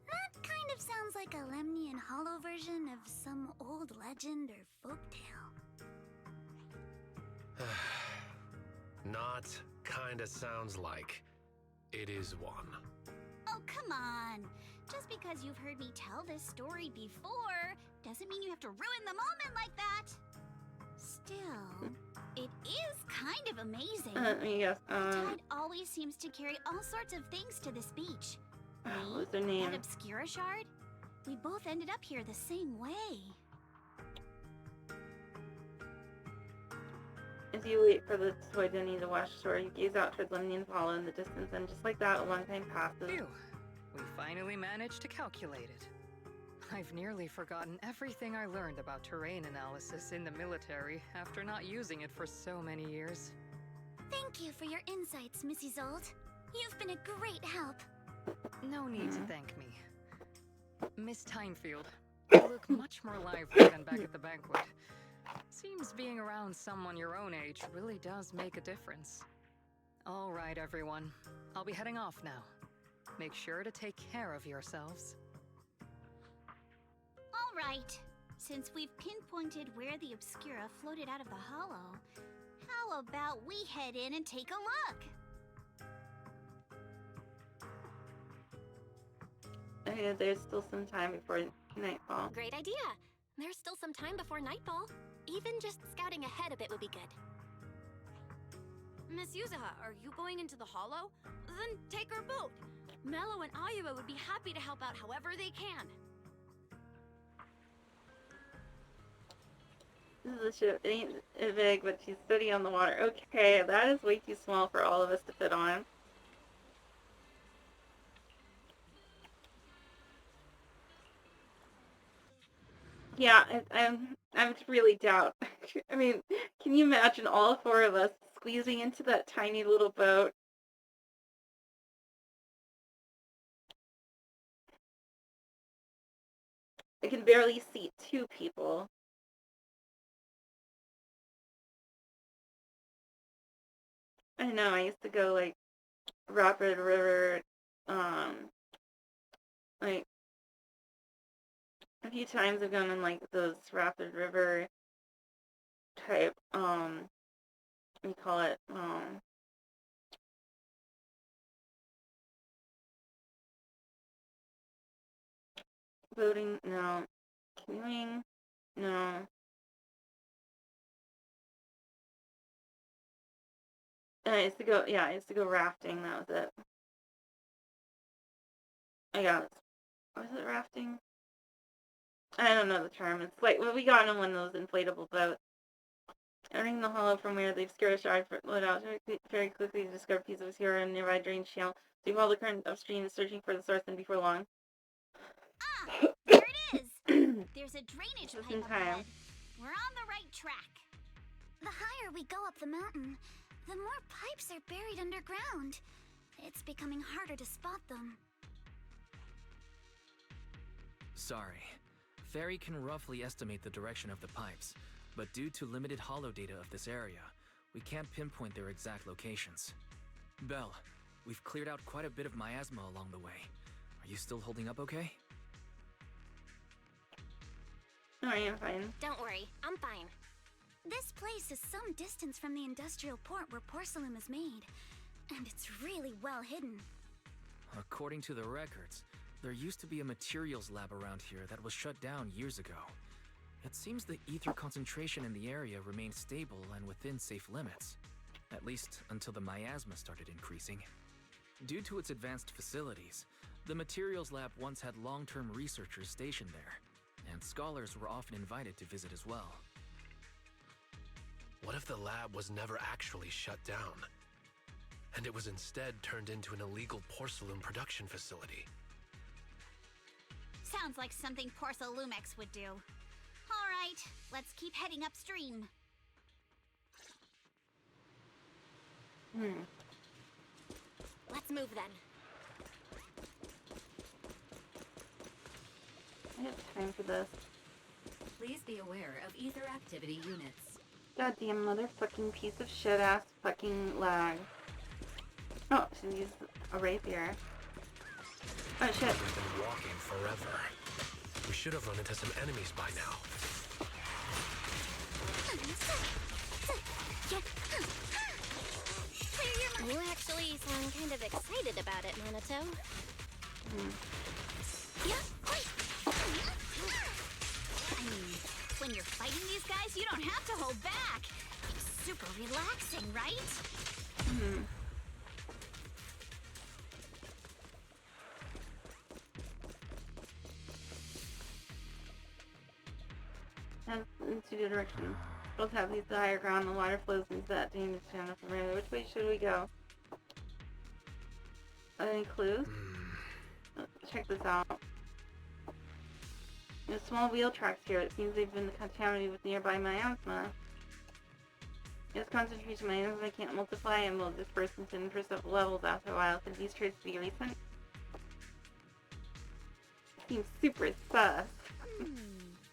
That kind of sounds like a Lemnian Hollow version of some old legend or folktale. Not kinda sounds like. It is one. Oh, come on. Just because you've heard me tell this story before doesn't mean you have to ruin the moment like that. Still, it is kind of amazing. Yes, the tide always seems to carry all sorts of things to this beach. What's her name? That Obscura shard? We both ended up here the same way. As you wait for the toy Denny to wash ashore, you gaze out toward Lemnian Hollow in the distance, and just like that, a long time passes. Phew. We finally managed to calculate it. I've nearly forgotten everything I learned about terrain analysis in the military after not using it for so many years. Thank you for your insights, Missy Zold. You've been a great help. No need to thank me. Miss Timefield, you look much more lively than back at the banquet. Seems being around someone your own age really does make a difference. All right, everyone. I'll be heading off now. Make sure to take care of yourselves. All right. Since we've pinpointed where the Obscura floated out of the hollow, how about we head in and take a look? Okay, there's still some time before nightfall. Great idea. There's still some time before nightfall. Even just scouting ahead a bit would be good. Miss Yuzaha, are you going into the hollow? Then take our boat. Mello and Ayuba would be happy to help out however they can. This ship ain't big, but she's steady on the water. Okay, that is way too small for all of us to fit on. Yeah, I would really doubt. I mean, can you imagine all four of us squeezing into that tiny little boat? I can barely seat two people. I know, I used to go, like, Rapid River, like, a few times I've gone on, like, those Rapid River type, what do you call it, boating, no, canoeing, no. I used to go rafting, that was it. Was it rafting? I don't know the term. It's like, well, we got on one of those inflatable boats. Entering the hollow from where they've scared a shard let out very quickly to discover a piece of zero in a nearby drainage channel. So you follow the current upstream, searching for the source, and before long. Ah, there it is! There's a drainage pipe up ahead. We're on the right track. The higher we go up the mountain, the more pipes are buried underground. It's becoming harder to spot them. Sorry. Fairy can roughly estimate the direction of the pipes, but due to limited holo data of this area, we can't pinpoint their exact locations. Belle, we've cleared out quite a bit of miasma along the way. Are you still holding up okay? Oh, I'm fine. Don't worry, I'm fine. This place is some distance from the industrial port where porcelain is made, and it's really well hidden. According to the records, there used to be a materials lab around here that was shut down years ago. It seems the ether concentration in the area remained stable and within safe limits, at least until the miasma started increasing. Due to its advanced facilities, the materials lab once had long-term researchers stationed there, and scholars were often invited to visit as well. What if the lab was never actually shut down, and it was instead turned into an illegal porcelain production facility? Sounds like something Porcelumex would do. All right, let's keep heading upstream. Let's move then. I have time for this. Please be aware of ether activity units. Goddamn motherfucking piece of shit ass fucking lag. Oh, she's used a rapier. Oh shit. We've been walking forever. We should have run into some enemies by now. You actually sound kind of excited about it, Minato. I mean, when you're fighting these guys, you don't have to hold back. It's super relaxing, right? Has into the direction. Both have these to higher ground. The water flows into that dangerous channel from there. Which way should we go? Any clues? Let's check this out. There's small wheel tracks here. It seems they've been contaminated with nearby miasma. This concentration miasma can't multiply and will disperse into imperceptible levels after a while. Could these traces be recent? Seems super sus.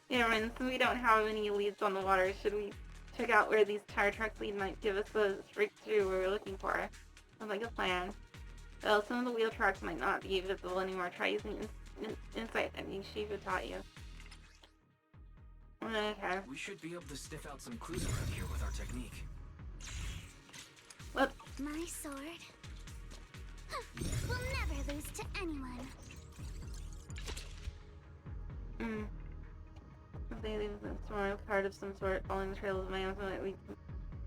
Yeah, and since we don't have any leads on the water, should we check out where these tire tracks lead might give us the breakthrough we're looking for? Sounds like a plan. Well, some of the wheel tracks might not be visible anymore. Try using insight that Shiva taught you. Okay. We should be able to sniff out some clues around here with our technique. What? My sword will never lose to anyone. If they leave some sort of card of some sort following the trail of miasma, we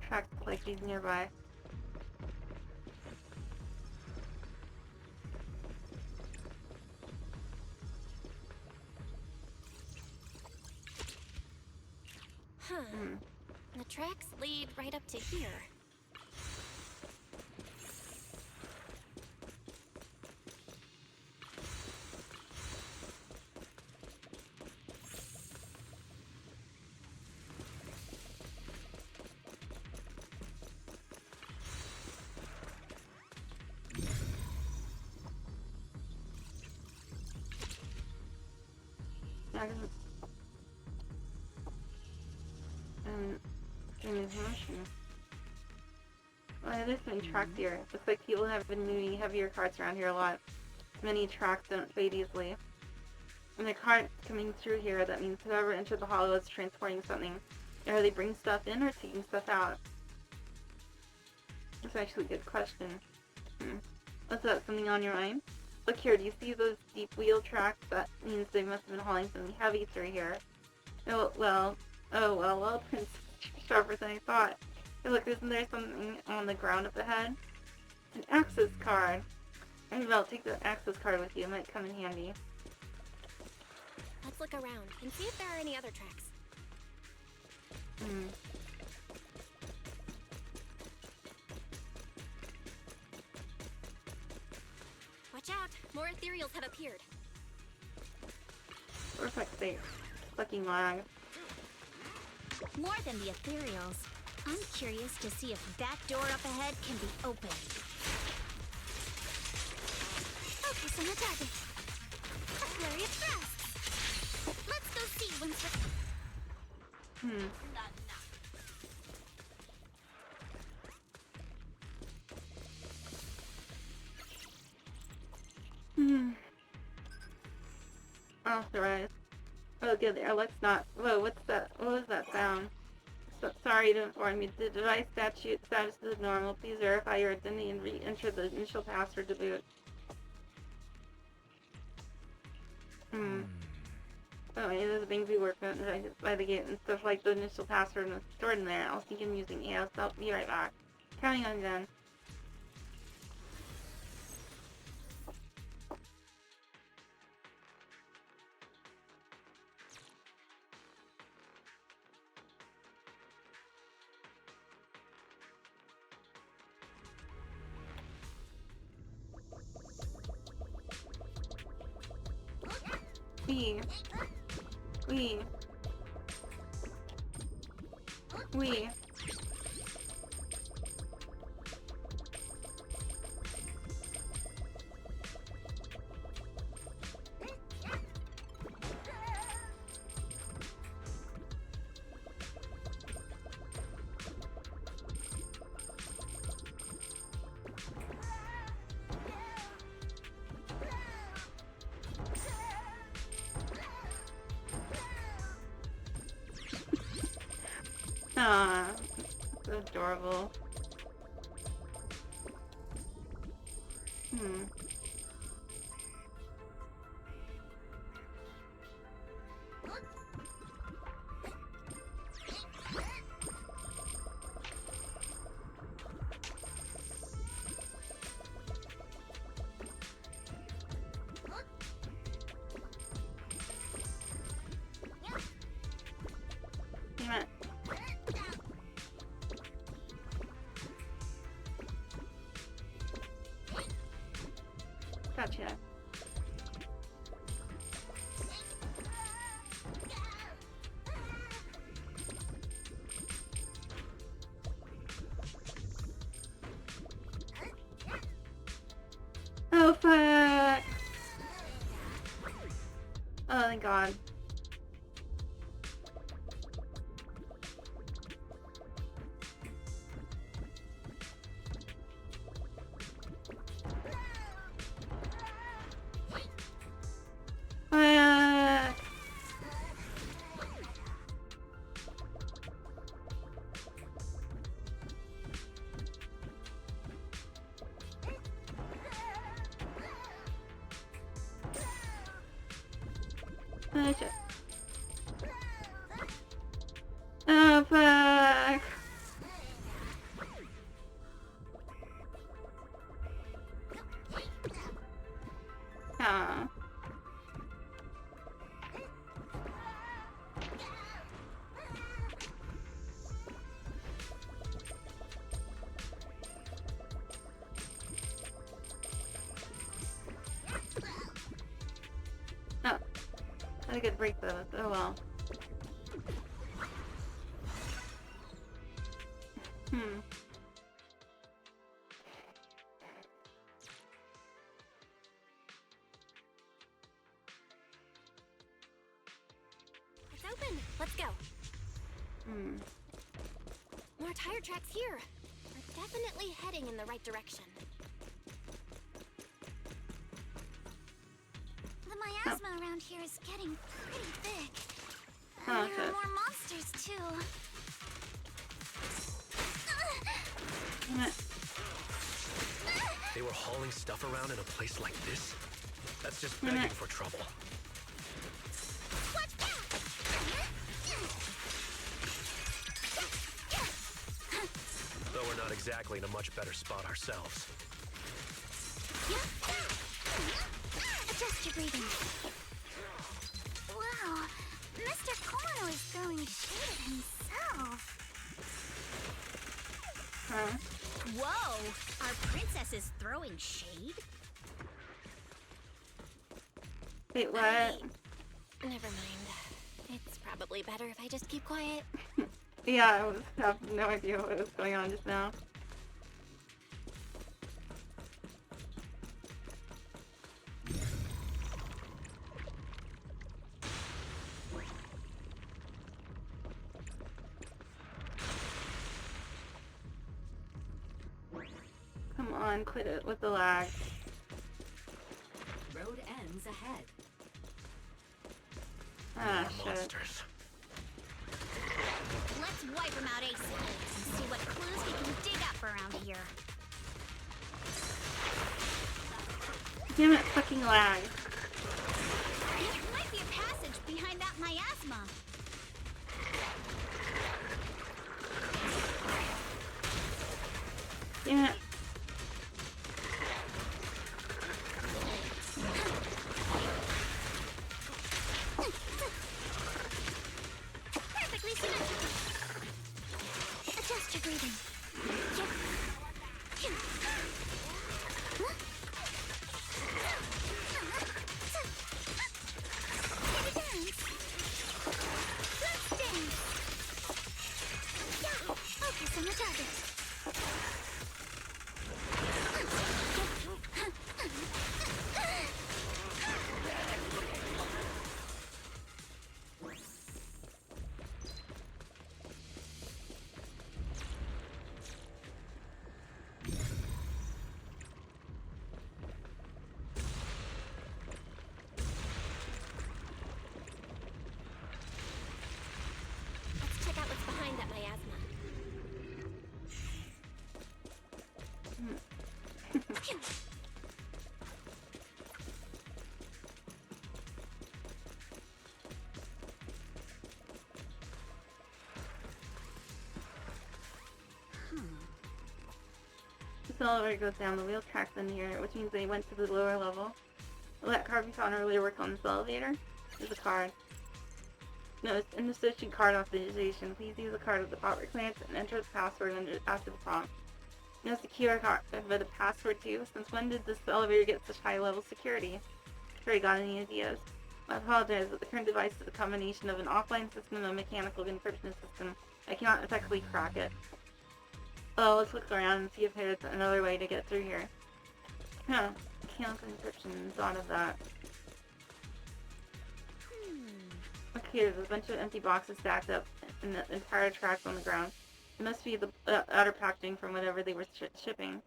track like these nearby. The tracks lead right up to here. There's many tracks here. Looks like people have been moving heavier carts around here a lot. Many tracks don't fade easily. When the cart coming through here, that means whoever entered the hollow is transporting something. Are they bringing stuff in or taking stuff out? That's actually a good question. What's that, something on your mind? Look here, do you see those deep wheel tracks? That means they must have been hauling something heavy through here. Oh well, Prince, sharper than I thought. Hey, look, isn't there something on the ground up ahead? It's an access card. Maybe I'll take the access card with you. It might come in handy. Let's look around and see if there are any other tracks. Watch out! More ethereals have appeared. Perfect sake. Fucking lag. More than the ethereals. I'm curious to see if that door up ahead can be opened. Focus on the target. A flurry of thrusts. Let's go see once we're... Authorized. Oh, good there. Let's not. Whoa, what's that? What was that sound? Sorry to inform you. The device status is normal. Please verify your identity and re-enter the initial password to boot. Oh, yeah, there's a thing we work on by the gate and stuff like the initial password was stored in there. I'll think I'm using AS. I'll be right back. Counting on Jen. We. So adorable. Damn it. Gotcha. Oh fuck! Oh thank God. Oh fuck! Aw. Not a good break though. Oh well. It's open. Let's go. More tire tracks here. We're definitely heading in the right direction. The miasma around here is getting pretty thick. Oh, And there are okay. more monsters too. Damn it. They were hauling stuff around in a place like this? That's just Damn begging it. for trouble. Watch back! Though we're not exactly in a much better spot ourselves. Adjust your breathing. Wow, Mr. Kono is throwing shade at himself. Huh? Whoa, our princess is throwing shade? Wait, what? Never mind. It's probably better if I just keep quiet. Yeah, I have no idea what was going on just now. Come on, quit it with the lag. Road ends ahead. Ah, More shit. monsters. Let's wipe him out ASAP and see what clues we can dig up around here. Damn it, fucking lag. There might be a passage behind that miasma. Damn it. Perfectly symmetrical. Adjust your breathing. Let's dance. Yeah, focus on the target. Let's check out what's behind that miasma. This elevator goes down the wheel tracks in here, which means they went to the lower level. Will that card we found earlier work on this elevator? There's a card. No, it's an associate card authorization. Please use the card at the proper clearance and enter the password after the prompt. No secure card, but a password too. Since when did this elevator get such high level security? Sure, got any ideas? I apologize, but the current device is a combination of an offline system and a mechanical encryption system. I cannot effectively crack it. Oh, let's look around and see if there's another way to get through here. Huh. Mechanical encryption, thought of that. Okay, there's a bunch of empty boxes stacked up and the entire tracks on the ground. It must be the outer packaging from whatever they were shipping.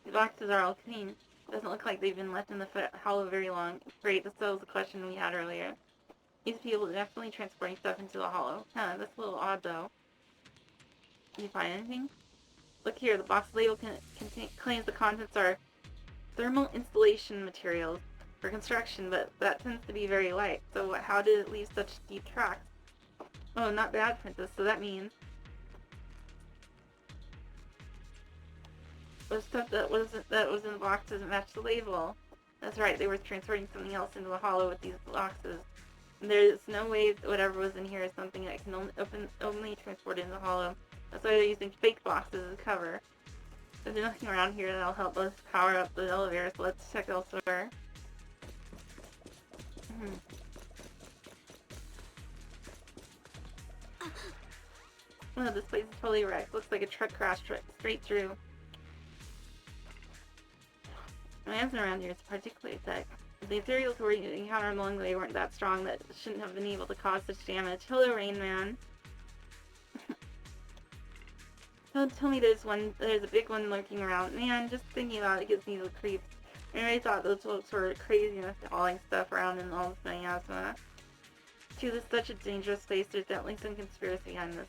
The boxes are all clean. It doesn't look like they've been left in the hollow very long. Great, this was the question we had earlier. These people are definitely transporting stuff into the hollow. Huh, that's a little odd though. Can you find anything? Look here, the box label claims the contents are thermal insulation materials for construction, but that tends to be very light. So how did it leave such deep tracks? Oh, not bad, Princess. So that means the stuff that was in the box doesn't match the label. That's right, they were transporting something else into the hollow with these boxes. And there's no way that whatever was in here is something that can only transport into the hollow. That's why they're using fake boxes as cover. There's nothing around here that'll help us power up the elevator, so let's check elsewhere. Oh, this place is totally wrecked. Looks like a truck crashed straight through. My hands around here is particularly thick. The materials we encountered along the way weren't that strong that shouldn't have been able to cause such damage. Hello, Rain Man. Don't tell me there's a big one lurking around. Man, just thinking about it gives me the creeps. I really thought those folks were crazy enough to hauling stuff around in all this miasma. This is such a dangerous place. There's definitely some conspiracy behind this.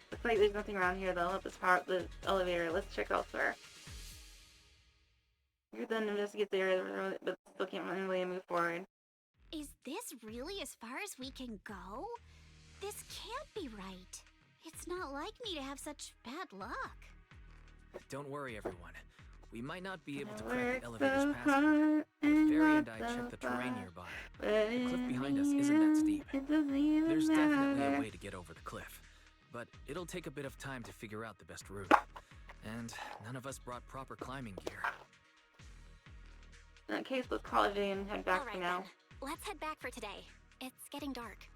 Looks like there's nothing around here that'll help us power up the elevator. Let's check elsewhere. You're done to investigate the area, but still can't really move forward. Is this really as far as we can go? This can't be right. It's not like me to have such bad luck. Don't worry, everyone. We might not be able to crack the elevator's passage, but Barry and I checked the terrain nearby. The cliff behind us isn't that steep. There's definitely a way to get over the cliff, but it'll take a bit of time to figure out the best route. And none of us brought proper climbing gear. In that case, let's call it a day and head back for now. Then. Let's head back for today. It's getting dark.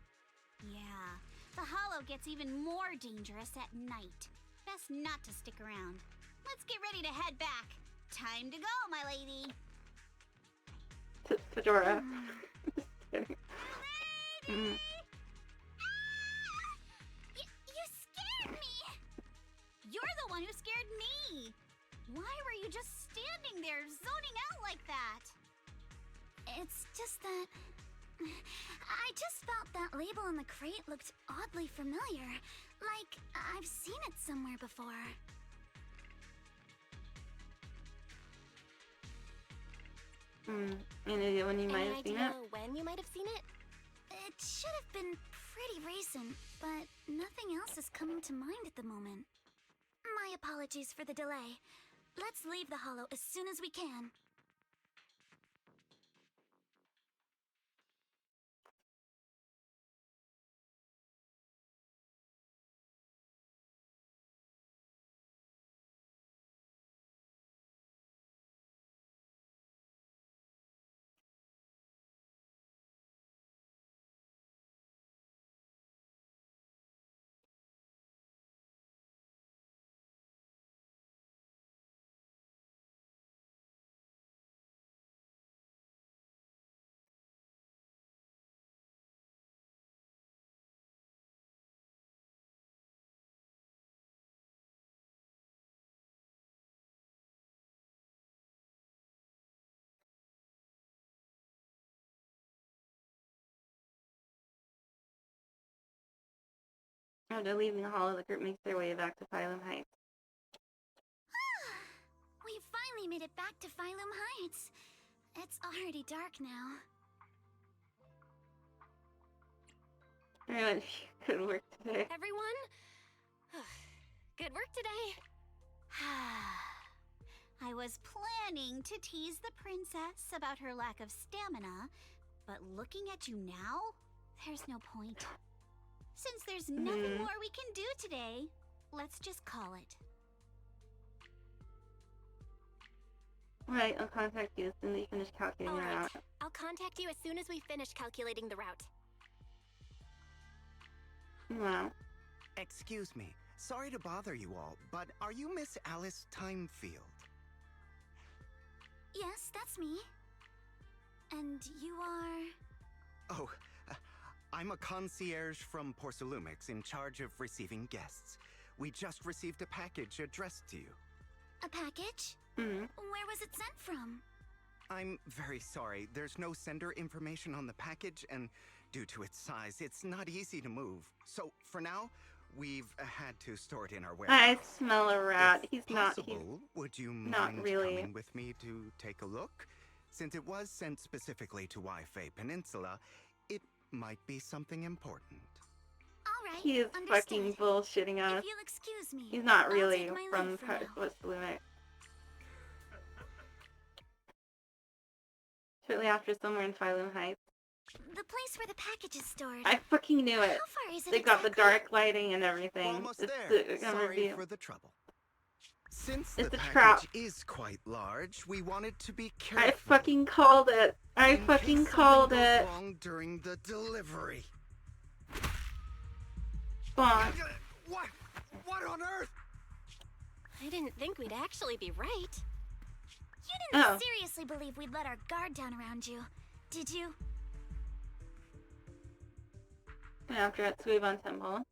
Yeah, the hollow gets even more dangerous at night. Best not to stick around. Let's get ready to head back. Time to go, my lady. Fedora. Just kidding. You scared me! You're the one who scared me! Why were you just standing there, zoning out like that? It's just that... I just felt that label on the crate looked oddly familiar. Like, I've seen it somewhere before. Any idea when you might have seen it? When you might have seen it? It should have been pretty recent, but nothing else is coming to mind at the moment. My apologies for the delay. Let's leave the hollow as soon as we can. After leaving the hollow, the group makes their way back to Phylum Heights. We finally made it back to Phylum Heights. It's already dark now. Everyone, good work today. Everyone? Good work today. I was planning to tease the princess about her lack of stamina, but looking at you now, there's no point. Since there's nothing more we can do today, let's just call it. Right, I'll contact you as soon as you finish calculating your route. I'll contact you as soon as we finish calculating the route. Wow. Excuse me. Sorry to bother you all, but are you Miss Alice Timefield? Yes, that's me. And you are... Oh, I'm a concierge from Porcelumix in charge of receiving guests. We just received a package addressed to you. A package? Mm-hmm. Where was it sent from? I'm very sorry. There's no sender information on the package, and due to its size, it's not easy to move. So, for now, we've had to store it in our warehouse. I smell a rat. If He's possible, would you mind really. coming with me to take a look? Since it was sent specifically to Wi-Fi Peninsula, it might be something important. All right, He is fucking bullshitting us. If you'll excuse me, He's not I'll really take my from leave for now. Porcelumix. Shortly after, somewhere in Phylum Heights. The place where the package is stored. I fucking knew it. How far is it They got the exactly? dark lighting and everything. We're almost It's there. gonna Sorry reveal. for the trouble. Since It's the a package trap. is quite large, we wanted to be careful. I fucking called it. I in fucking case called something goes it. wrong during the delivery. Bonk. What? What on earth? I didn't think we'd actually be right. You didn't Oh. seriously believe we'd let our guard down around you, did you? And after at Suiban Temple,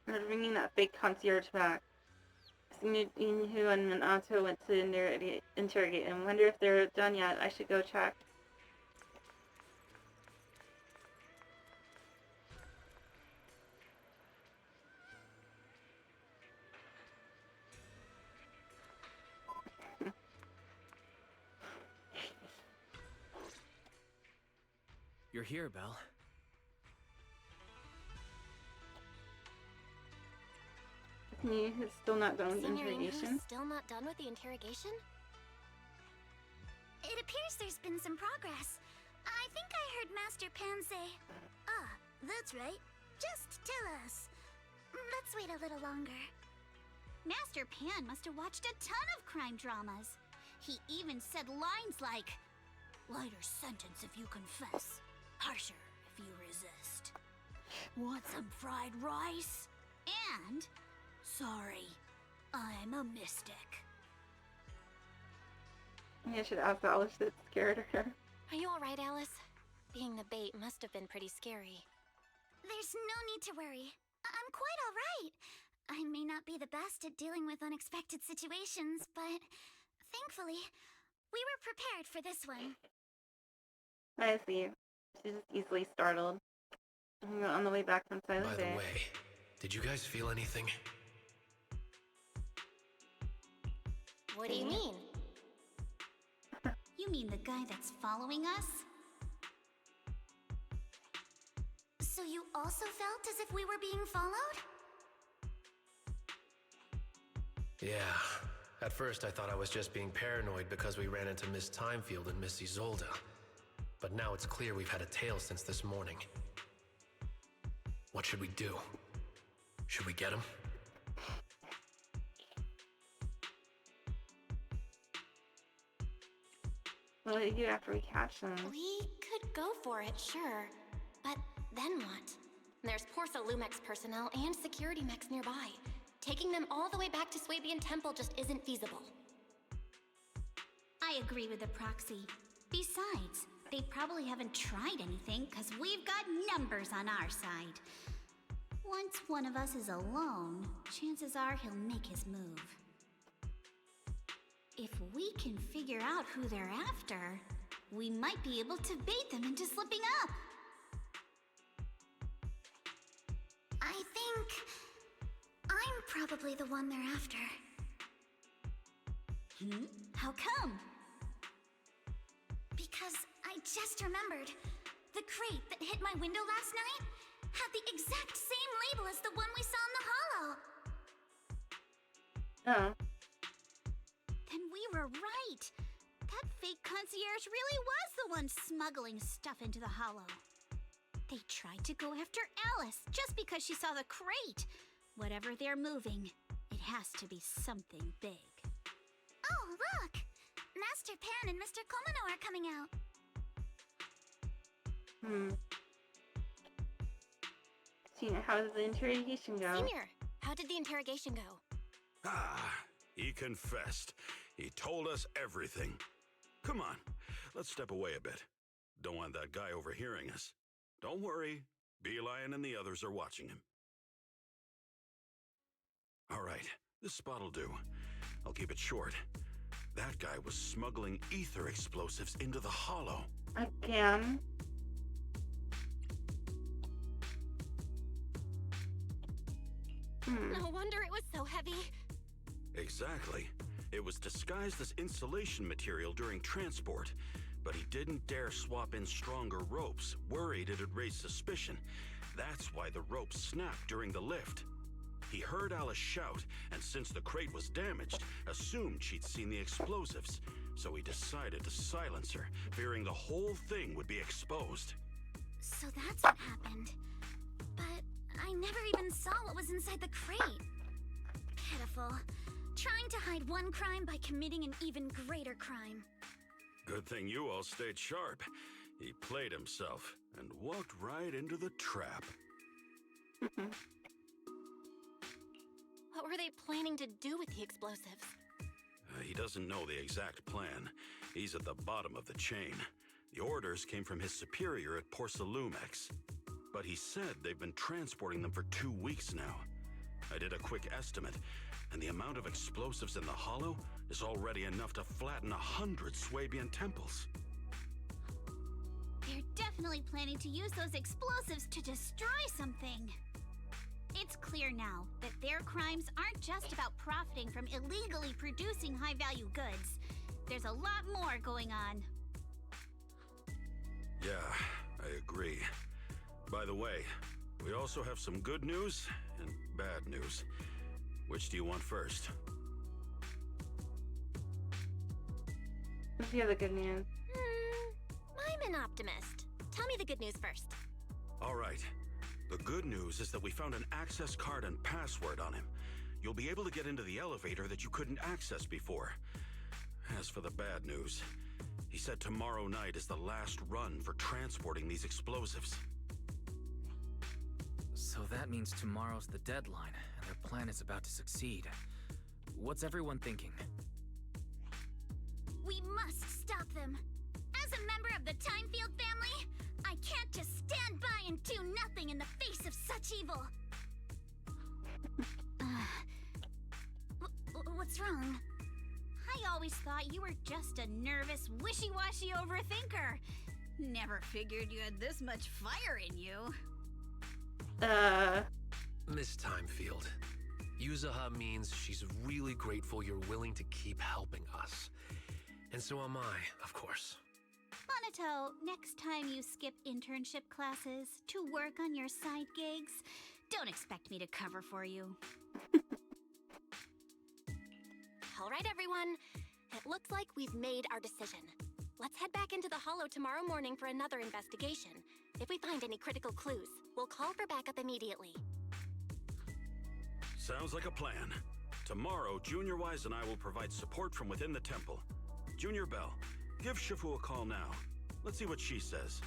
they're bringing that fake concierge back. Inhu and Minato went to interrogate him. Wonder if they're done yet. I should go check. You're here, Belle. He's still not done with the Senior interrogation. Inhu's still not done with the interrogation? It appears there's been some progress. I think I heard Master Pan say... Ah, that's right. Just tell us. Let's wait a little longer. Master Pan must have watched a ton of crime dramas. He even said lines like, "Lighter sentence if you confess, harsher if you resist. Want some fried rice? And, sorry, I'm a mystic." Maybe I should ask Alice if it scared her. Are you alright, Alice? Being the bait must have been pretty scary. There's no need to worry. I'm quite alright. I may not be the best at dealing with unexpected situations, but thankfully, we were prepared for this one. I see. She's just easily startled. On the way back from Silent By the Bay. way, did you guys feel anything? What do you mean? You mean the guy that's following us? So you also felt as if we were being followed? Yeah. At first I thought I was just being paranoid because we ran into Miss Timefield and Miss Isolde. But now it's clear we've had a tail since this morning. What should we do? Should we get him? What do we do after we catch them? We could go for it, sure. But then what? There's Porsa Lumex personnel and security mechs nearby. Taking them all the way back to Swabian Temple just isn't feasible. I agree with the proxy. Besides, they probably haven't tried anything because we've got numbers on our side. Once one of us is alone, chances are he'll make his move. If we can figure out who they're after, we might be able to bait them into slipping up. I think... I'm probably the one they're after. How come? Because I just remembered. The crate that hit my window last night had the exact same label as the one we saw in the hollow. Oh. Then we were right. That fake concierge really was the one smuggling stuff into the hollow. They tried to go after Alice just because she saw the crate. Whatever they're moving, it has to be something big. Oh, look! Master Pan and Mr. Komino are coming out. Senior, how did the interrogation go? Senior, how did the interrogation go? Ah, he confessed. He told us everything. Come on, let's step away a bit. Don't want that guy overhearing us. Don't worry, Beelion and the others are watching him. All right, this spot'll do. I'll keep it short. That guy was smuggling ether explosives into the hollow. Again? No wonder it was so heavy. Exactly. It was disguised as insulation material during transport, but he didn't dare swap in stronger ropes, worried it'd raise suspicion. That's why the ropes snapped during the lift. He heard Alice shout, and since the crate was damaged, assumed she'd seen the explosives, so he decided to silence her, fearing the whole thing would be exposed. So that's what happened. But I never even saw what was inside the crate. Pitiful. Trying to hide one crime by committing an even greater crime. Good thing you all stayed sharp. He played himself and walked right into the trap. were they planning to do with the explosives? He doesn't know the exact plan. He's at the bottom of the chain. The orders came from his superior at Porcelumex. But he said they've been transporting them for 2 weeks now. I did a quick estimate, and the amount of explosives in the hollow is already enough to flatten 100 Swabian temples. They're definitely planning to use those explosives to destroy something. It's clear now that their crimes aren't just about profiting from illegally producing high-value goods. There's a lot more going on. Yeah, I agree. By the way, we also have some good news and bad news. Which do you want first? Let's hear the good news. I'm an optimist. Tell me the good news first. All right. The good news is that we found an access card and password on him. You'll be able to get into the elevator that you couldn't access before. As for the bad news, he said tomorrow night is the last run for transporting these explosives. So that means tomorrow's the deadline, and their plan is about to succeed. What's everyone thinking? We must stop them. As a member of the Timefield family, I can't just stand by and do nothing in the face of such evil. What's wrong? I always thought you were just a nervous, wishy-washy overthinker. Never figured you had this much fire in you. Miss Timefield, Yuzaha means she's really grateful you're willing to keep helping us. And so am I, of course. Monato, next time you skip internship classes to work on your side gigs, don't expect me to cover for you. All right, everyone. It looks like we've made our decision. Let's head back into the Hollow tomorrow morning for another investigation. If we find any critical clues, we'll call for backup immediately. Sounds like a plan. Tomorrow, Junior Wise and I will provide support from within the temple. Junior Bell, give Shifu a call now. Let's see what she says.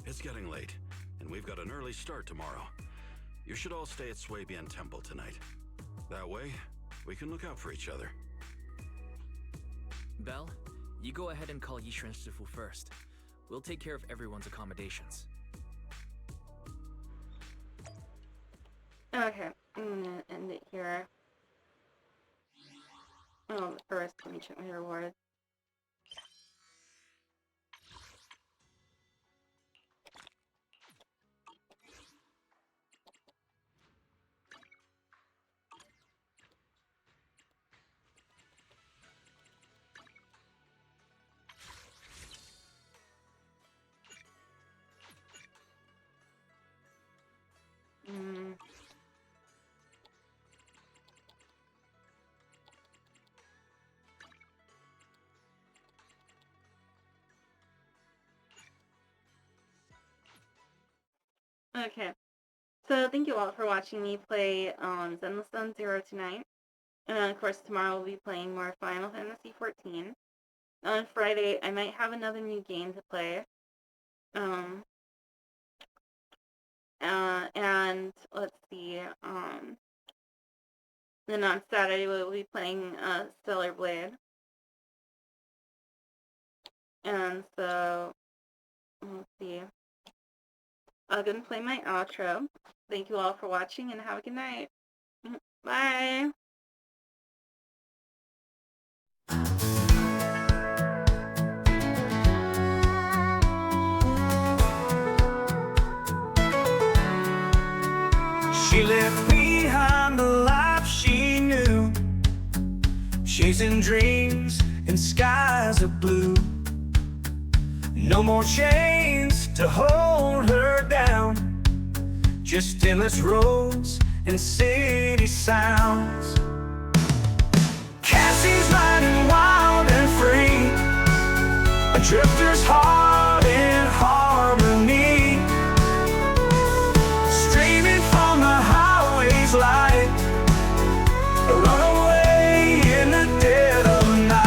It's getting late, and we've got an early start tomorrow. You should all stay at Swabian Temple tonight. That way, we can look out for each other. Belle, you go ahead and call Yishu and Shifu first. We'll take care of everyone's accommodations. Okay, I'm gonna end it here. Oh, but first, let me check my rewards. Okay, so thank you all for watching me play Zenless Zone Zero tonight. And of course, tomorrow we'll be playing more Final Fantasy XIV. On Friday, I might have another new game to play. And let's see, then on Saturday we'll be playing Stellar Blade. And so, let's see. I'm going to play my outro. Thank you all for watching and have a good night. Bye! She left behind the life she knew, chasing dreams in skies of blue. No more chains to hold her down, just endless roads and city sounds. Cassie's riding wild and free, a drifter's heart in harmony, streaming from the highway's light, a runaway in the dead of night.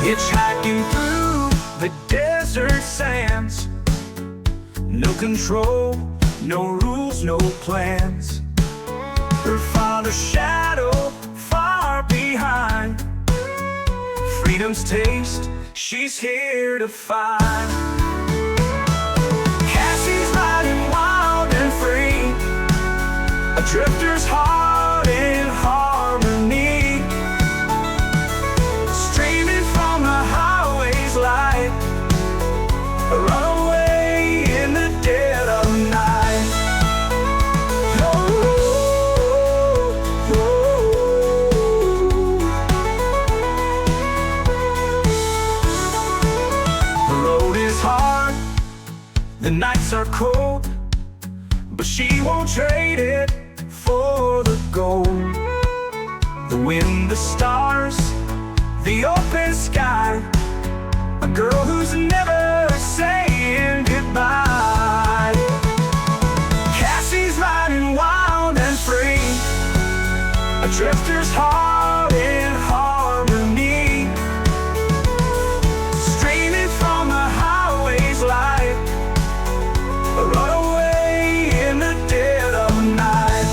Hitchhiking through the desert sands. No control, no rules, no plans. Her father's shadow far behind. Freedom's taste, she's here to find. Cassie's riding wild and free, a drifter's heart in harmony, streaming from the highway's light, a runaway in the dead of night. The road is hard, the nights are cold, but she won't trade it for the gold. The wind, the stars, the open sky, a girl who's never saying goodbye. Cassie's riding wild and free, a drifter's heart in harmony, streaming from the highway's light, a runaway in the dead of night.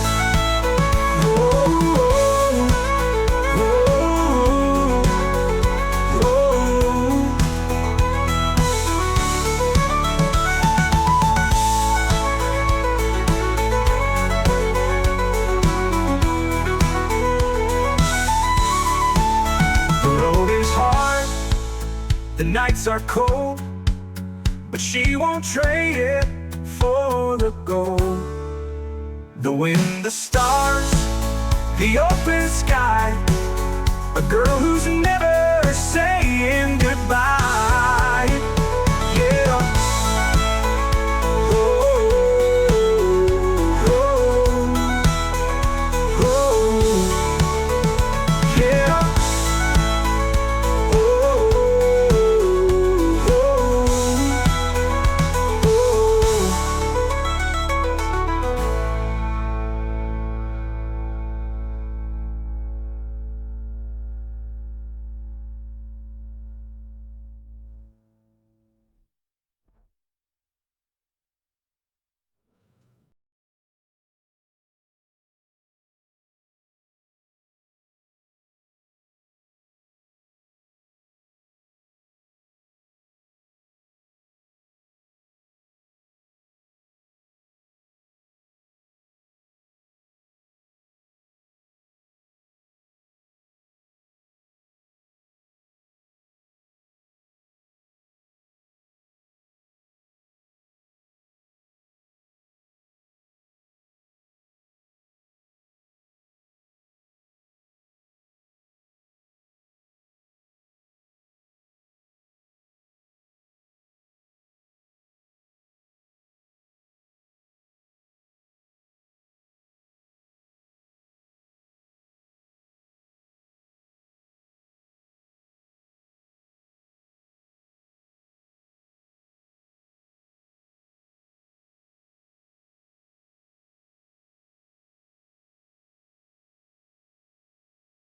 The road is hard, the nights are cold, but she won't trade it for the gold. The wind, the stars, the open sky, a girl who's never saying goodbye.